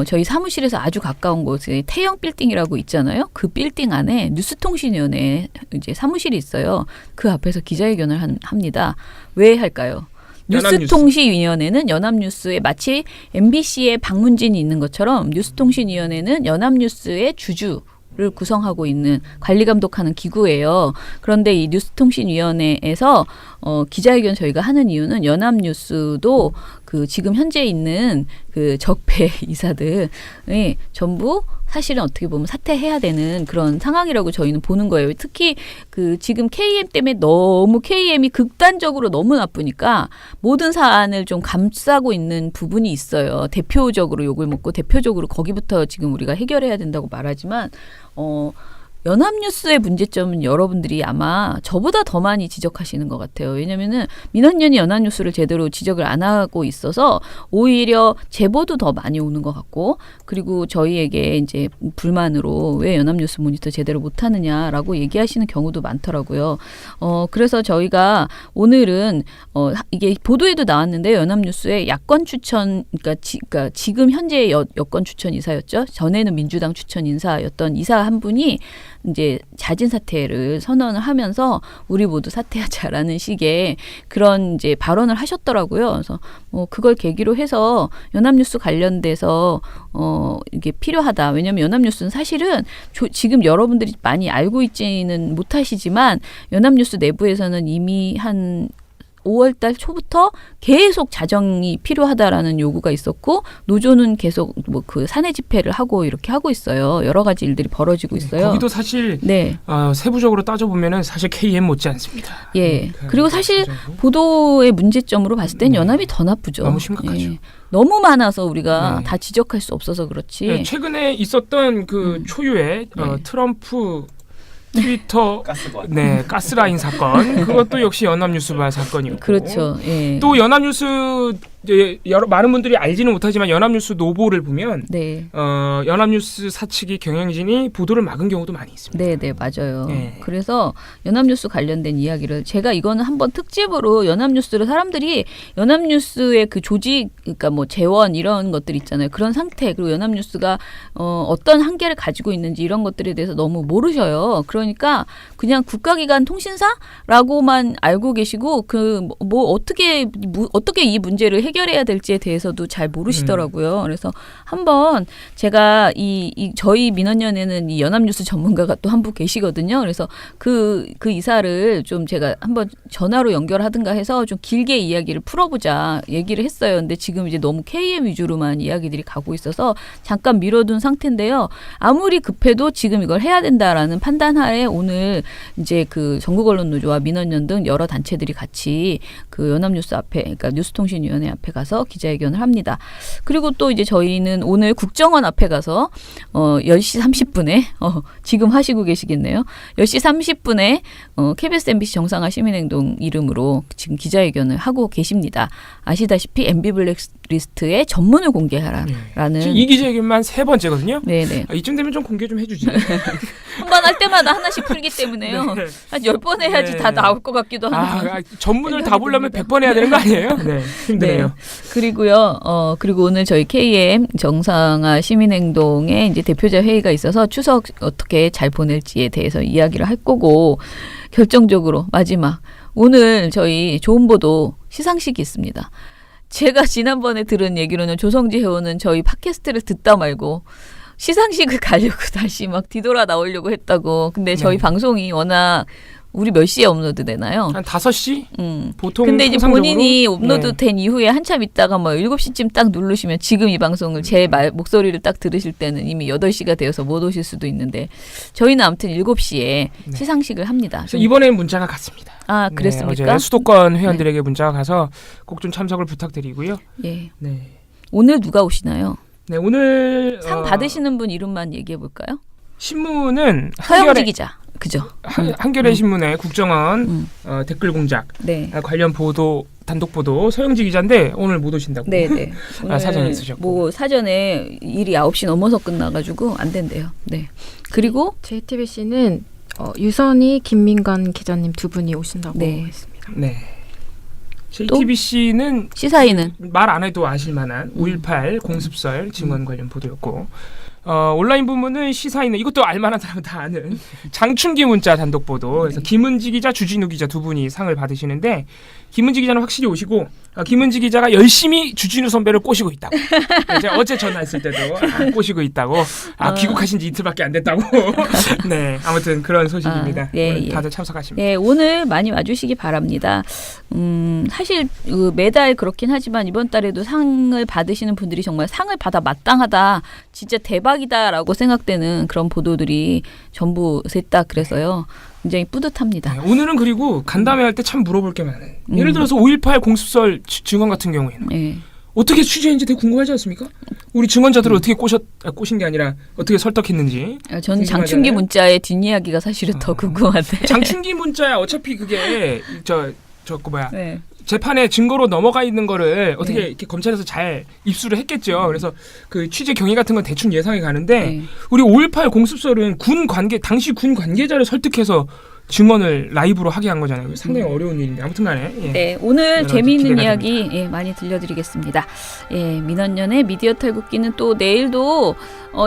저희 사무실에서 아주 가까운 곳에 태영 빌딩이라고 있잖아요. 그 빌딩 안에 뉴스통신위원회 이제 사무실이 있어요. 그 앞에서 기자회견을 합니다. 왜 할까요? 뉴스통신위원회는 연합뉴스에 마치 MBC의 박문진이 있는 것처럼 뉴스통신위원회는 연합뉴스의 주주를 구성하고 있는 관리 감독하는 기구예요. 그런데 이 뉴스통신위원회에서 기자회견 저희가 하는 이유는 연합뉴스도 그 지금 현재 있는 그 적폐 이사들이 전부 사실은 어떻게 보면 사퇴해야 되는 그런 상황이라고 저희는 보는 거예요. 특히 그 지금 KM 때문에 너무 KM이 극단적으로 너무 나쁘니까 모든 사안을 좀 감싸고 있는 부분이 있어요. 대표적으로 욕을 먹고 대표적으로 거기부터 지금 우리가 해결해야 된다고 말하지만 연합뉴스의 문제점은 여러분들이 아마 저보다 더 많이 지적하시는 것 같아요. 왜냐면은 민원연이 연합뉴스를 제대로 지적을 안 하고 있어서 오히려 제보도 더 많이 오는 것 같고, 그리고 저희에게 이제 불만으로 왜 연합뉴스 모니터 제대로 못하느냐라고 얘기하시는 경우도 많더라고요. 그래서 저희가 오늘은 이게 보도에도 나왔는데 연합뉴스의 야권 추천, 그러니까 지금 현재 여권 추천 이사였죠. 전에는 민주당 추천 인사였던 이사 한 분이 이제 자진 사퇴를 선언을 하면서 우리 모두 사퇴하자라는 식의 그런 이제 발언을 하셨더라고요. 그래서 그걸 계기로 해서 연합뉴스 관련돼서 이게 필요하다. 왜냐하면 연합뉴스는 사실은 지금 여러분들이 많이 알고 있지는 못하시지만 연합뉴스 내부에서는 이미 한 5월달 초부터 계속 자정이 필요하다라는 요구가 있었고 노조는 계속 그 사내 집회를 하고 이렇게 하고 있어요. 여러 가지 일들이 벌어지고 있어요. 거기도 사실 세부적으로 따져보면은 사실 KM 못지 않습니다. 예. 그리고 사실 보도의 문제점으로 봤을 땐 연합이 더 나쁘죠. 너무 심각하죠. 예. 너무 많아서 우리가 다 지적할 수 없어서 그렇지. 네, 최근에 있었던 그 초유의 트럼프 트위터 가스라인 사건, 그것도 역시 연합뉴스발 사건이었고, 그렇죠. 예. 또 연합뉴스 이제 많은 분들이 알지는 못하지만 연합뉴스 노보를 보면 연합뉴스 사측이 경영진이 보도를 막은 경우도 많이 있습니다. 네, 맞아요. 그래서 연합뉴스 관련된 이야기를 제가 이거는 한번 특집으로 연합뉴스를 사람들이 연합뉴스의 그 조직, 그러니까 뭐 재원 이런 것들 있잖아요. 그런 상태, 그리고 연합뉴스가 어떤 한계를 가지고 있는지 이런 것들에 대해서 너무 모르셔요. 그러니까 그냥 국가기관 통신사라고만 알고 계시고 어떻게 이 문제를 해결해야 될지에 대해서도 잘 모르시더라고요. 그래서 한번 제가 저희 민원연에는 이 연합뉴스 전문가가 또 한 분 계시거든요. 그래서 그 이사를 좀 제가 한번 전화로 연결하든가 해서 좀 길게 이야기를 풀어보자 얘기를 했어요. 근데 지금 이제 너무 KM 위주로만 이야기들이 가고 있어서 잠깐 미뤄둔 상태인데요. 아무리 급해도 지금 이걸 해야 된다라는 판단하에 오늘 이제 그 전국언론노조와 민원연 등 여러 단체들이 같이 그 연합뉴스 앞에, 그러니까 뉴스통신위원회 앞에 가서 기자회견을 합니다. 그리고 또 이제 저희는 오늘 국정원 앞에 가서 10시 30분에 지금 하시고 계시겠네요. 10시 30분에 KBS MBC 정상화 시민행동 이름으로 지금 기자회견을 하고 계십니다. 아시다시피 MB 블랙리스트의 전문을 공개하라라는 이 기자회견만 3번째거든요. 네네. 이쯤 되면 좀 공개 좀 해주지. 한 번 할 때마다 하나씩 풀기 때문에요. 네. 한 10번 해야지 다 나올 것 같기도 하네요. 전문을 다 보려면 100번 해야 되는 거 아니에요? 네, 힘드네요. 네. 그리고요, 그리고 오늘 저희 KM 정상화 시민행동에 이제 대표자 회의가 있어서 추석 어떻게 잘 보낼지에 대해서 이야기를 할 거고, 결정적으로 마지막 오늘 저희 좋은 보도 시상식이 있습니다. 제가 지난번에 들은 얘기로는 조성지 회원은 저희 팟캐스트를 듣다 말고 시상식을 가려고 다시 막 뒤돌아 나오려고 했다고. 근데 저희 방송이 워낙 우리 몇 시에 업로드 되나요? 한 5시? 보통 근데 이제 본인이 업로드 네. 된 이후에 한참 있다가 뭐 7시쯤 딱 누르시면 지금 이 방송을 제 목소리를 딱 들으실 때는 이미 8시가 되어서 못 오실 수도 있는데 저희는 아무튼 7시에 시상식을 합니다. 이번에는 문자가 갔습니다. 아, 그랬습니까? 네, 어제 수도권 회원들에게 문자가 가서 꼭 좀 참석을 부탁드리고요. 예. 네. 오늘 누가 오시나요? 네, 오늘 상 받으시는 분 이름만 얘기해 볼까요? 신문은 서영지 기자. 그죠? 한겨레 신문의 국정원 댓글 공작 관련 보도 단독 보도 서영지 기자인데 오늘 못 오신다고. 네네. 사전에 있으셨고. 뭐 사전에 일이 9시 넘어서 끝나가지고 안 된대요. 네. 그리고 JTBC는 유선희, 김민관 기자님 두 분이 오신다고 했습니다. 네. JTBC는 시사인은 말 안 해도 아실만한 5.18 공습설 증언 관련 보도였고 온라인 부문은 시사인은 이것도 알만한 사람은 다 아는 장충기 문자 단독 보도. 그래서 김은지 기자, 주진우 기자 두 분이 상을 받으시는데 김은지 기자는 확실히 오시고 김은지 기자가 열심히 주진우 선배를 꼬시고 있다고. 제가 어제 전화했을 때도 꼬시고 있다고. 귀국하신 지 이틀밖에 안 됐다고. 네, 아무튼 그런 소식입니다. 오늘 다들 참석하십니다. 네, 오늘 많이 와주시기 바랍니다. 사실 매달 그렇긴 하지만 이번 달에도 상을 받으시는 분들이 정말 상을 받아 마땅하다, 진짜 대박이다라고 생각되는 그런 보도들이 전부 셋 다 그래서요. 굉장히 뿌듯합니다. 네, 오늘은 그리고 간담회 할 때 참 물어볼 게 많아요. 예를 들어서 5.18 공습설 증언 같은 경우에는 어떻게 취재했는지 되게 궁금하지 않습니까? 우리 증언자들을 어떻게 꼬신 게 아니라 어떻게 설득했는지. 저는 장충기 문자의 뒷이야기가 사실은 더 궁금한데. 장충기 문자야 어차피 그게 재판에 증거로 넘어가 있는 거를 어떻게 이렇게 검찰에서 잘 입수를 했겠죠. 그래서 그 취재 경위 같은 건 대충 예상이 가는데 우리 5.18 공습설은 당시 군 관계자를 설득해서 증언을 라이브로 하게 한 거잖아요. 상당히 어려운 일인데 아무튼 간에 네, 오늘 재미있는 이야기 많이 들려드리겠습니다. 민원연의 미디어 탈국기는 또 내일도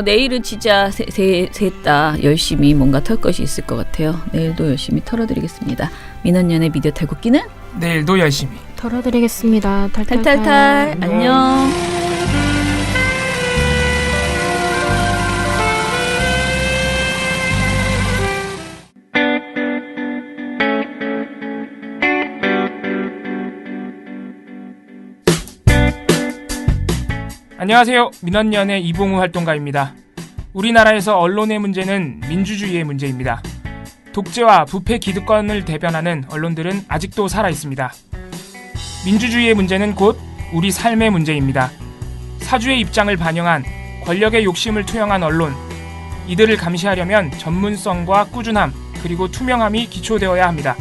내일은 진짜 셋 다 열심히 뭔가 털 것이 있을 것 같아요. 내일도 열심히 털어드리겠습니다. 민원연의 미디어 탈국기는 내일도 열심히 털어드리겠습니다. 탈탈탈. 안녕. 안녕하세요. 민원연의 이봉우 활동가입니다. 우리나라에서 언론의 문제는 민주주의의 문제입니다. 독재와 부패 기득권을 대변하는 언론들은 아직도 살아있습니다. 민주주의의 문제는 곧 우리 삶의 문제입니다. 사주의 입장을 반영한 권력의 욕심을 투영한 언론, 이들을 감시하려면 전문성과 꾸준함 그리고 투명함이 기초되어야 합니다.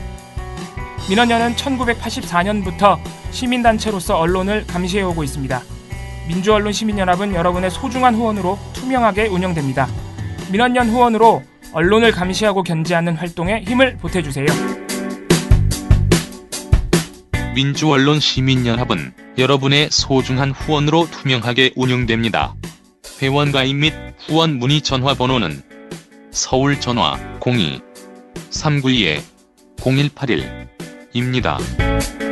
민원연은 1984년부터 시민단체로서 언론을 감시해오고 있습니다. 민주언론 시민연합은 여러분의 소중한 후원으로 투명하게 운영됩니다. 민원연 후원으로 언론을 감시하고 견제하는 활동에 힘을 보태주세요. 민주언론 시민연합은 여러분의 소중한 후원으로 투명하게 운영됩니다. 회원 가입 및 후원 문의 전화번호는 서울 전화 02-392-0181입니다.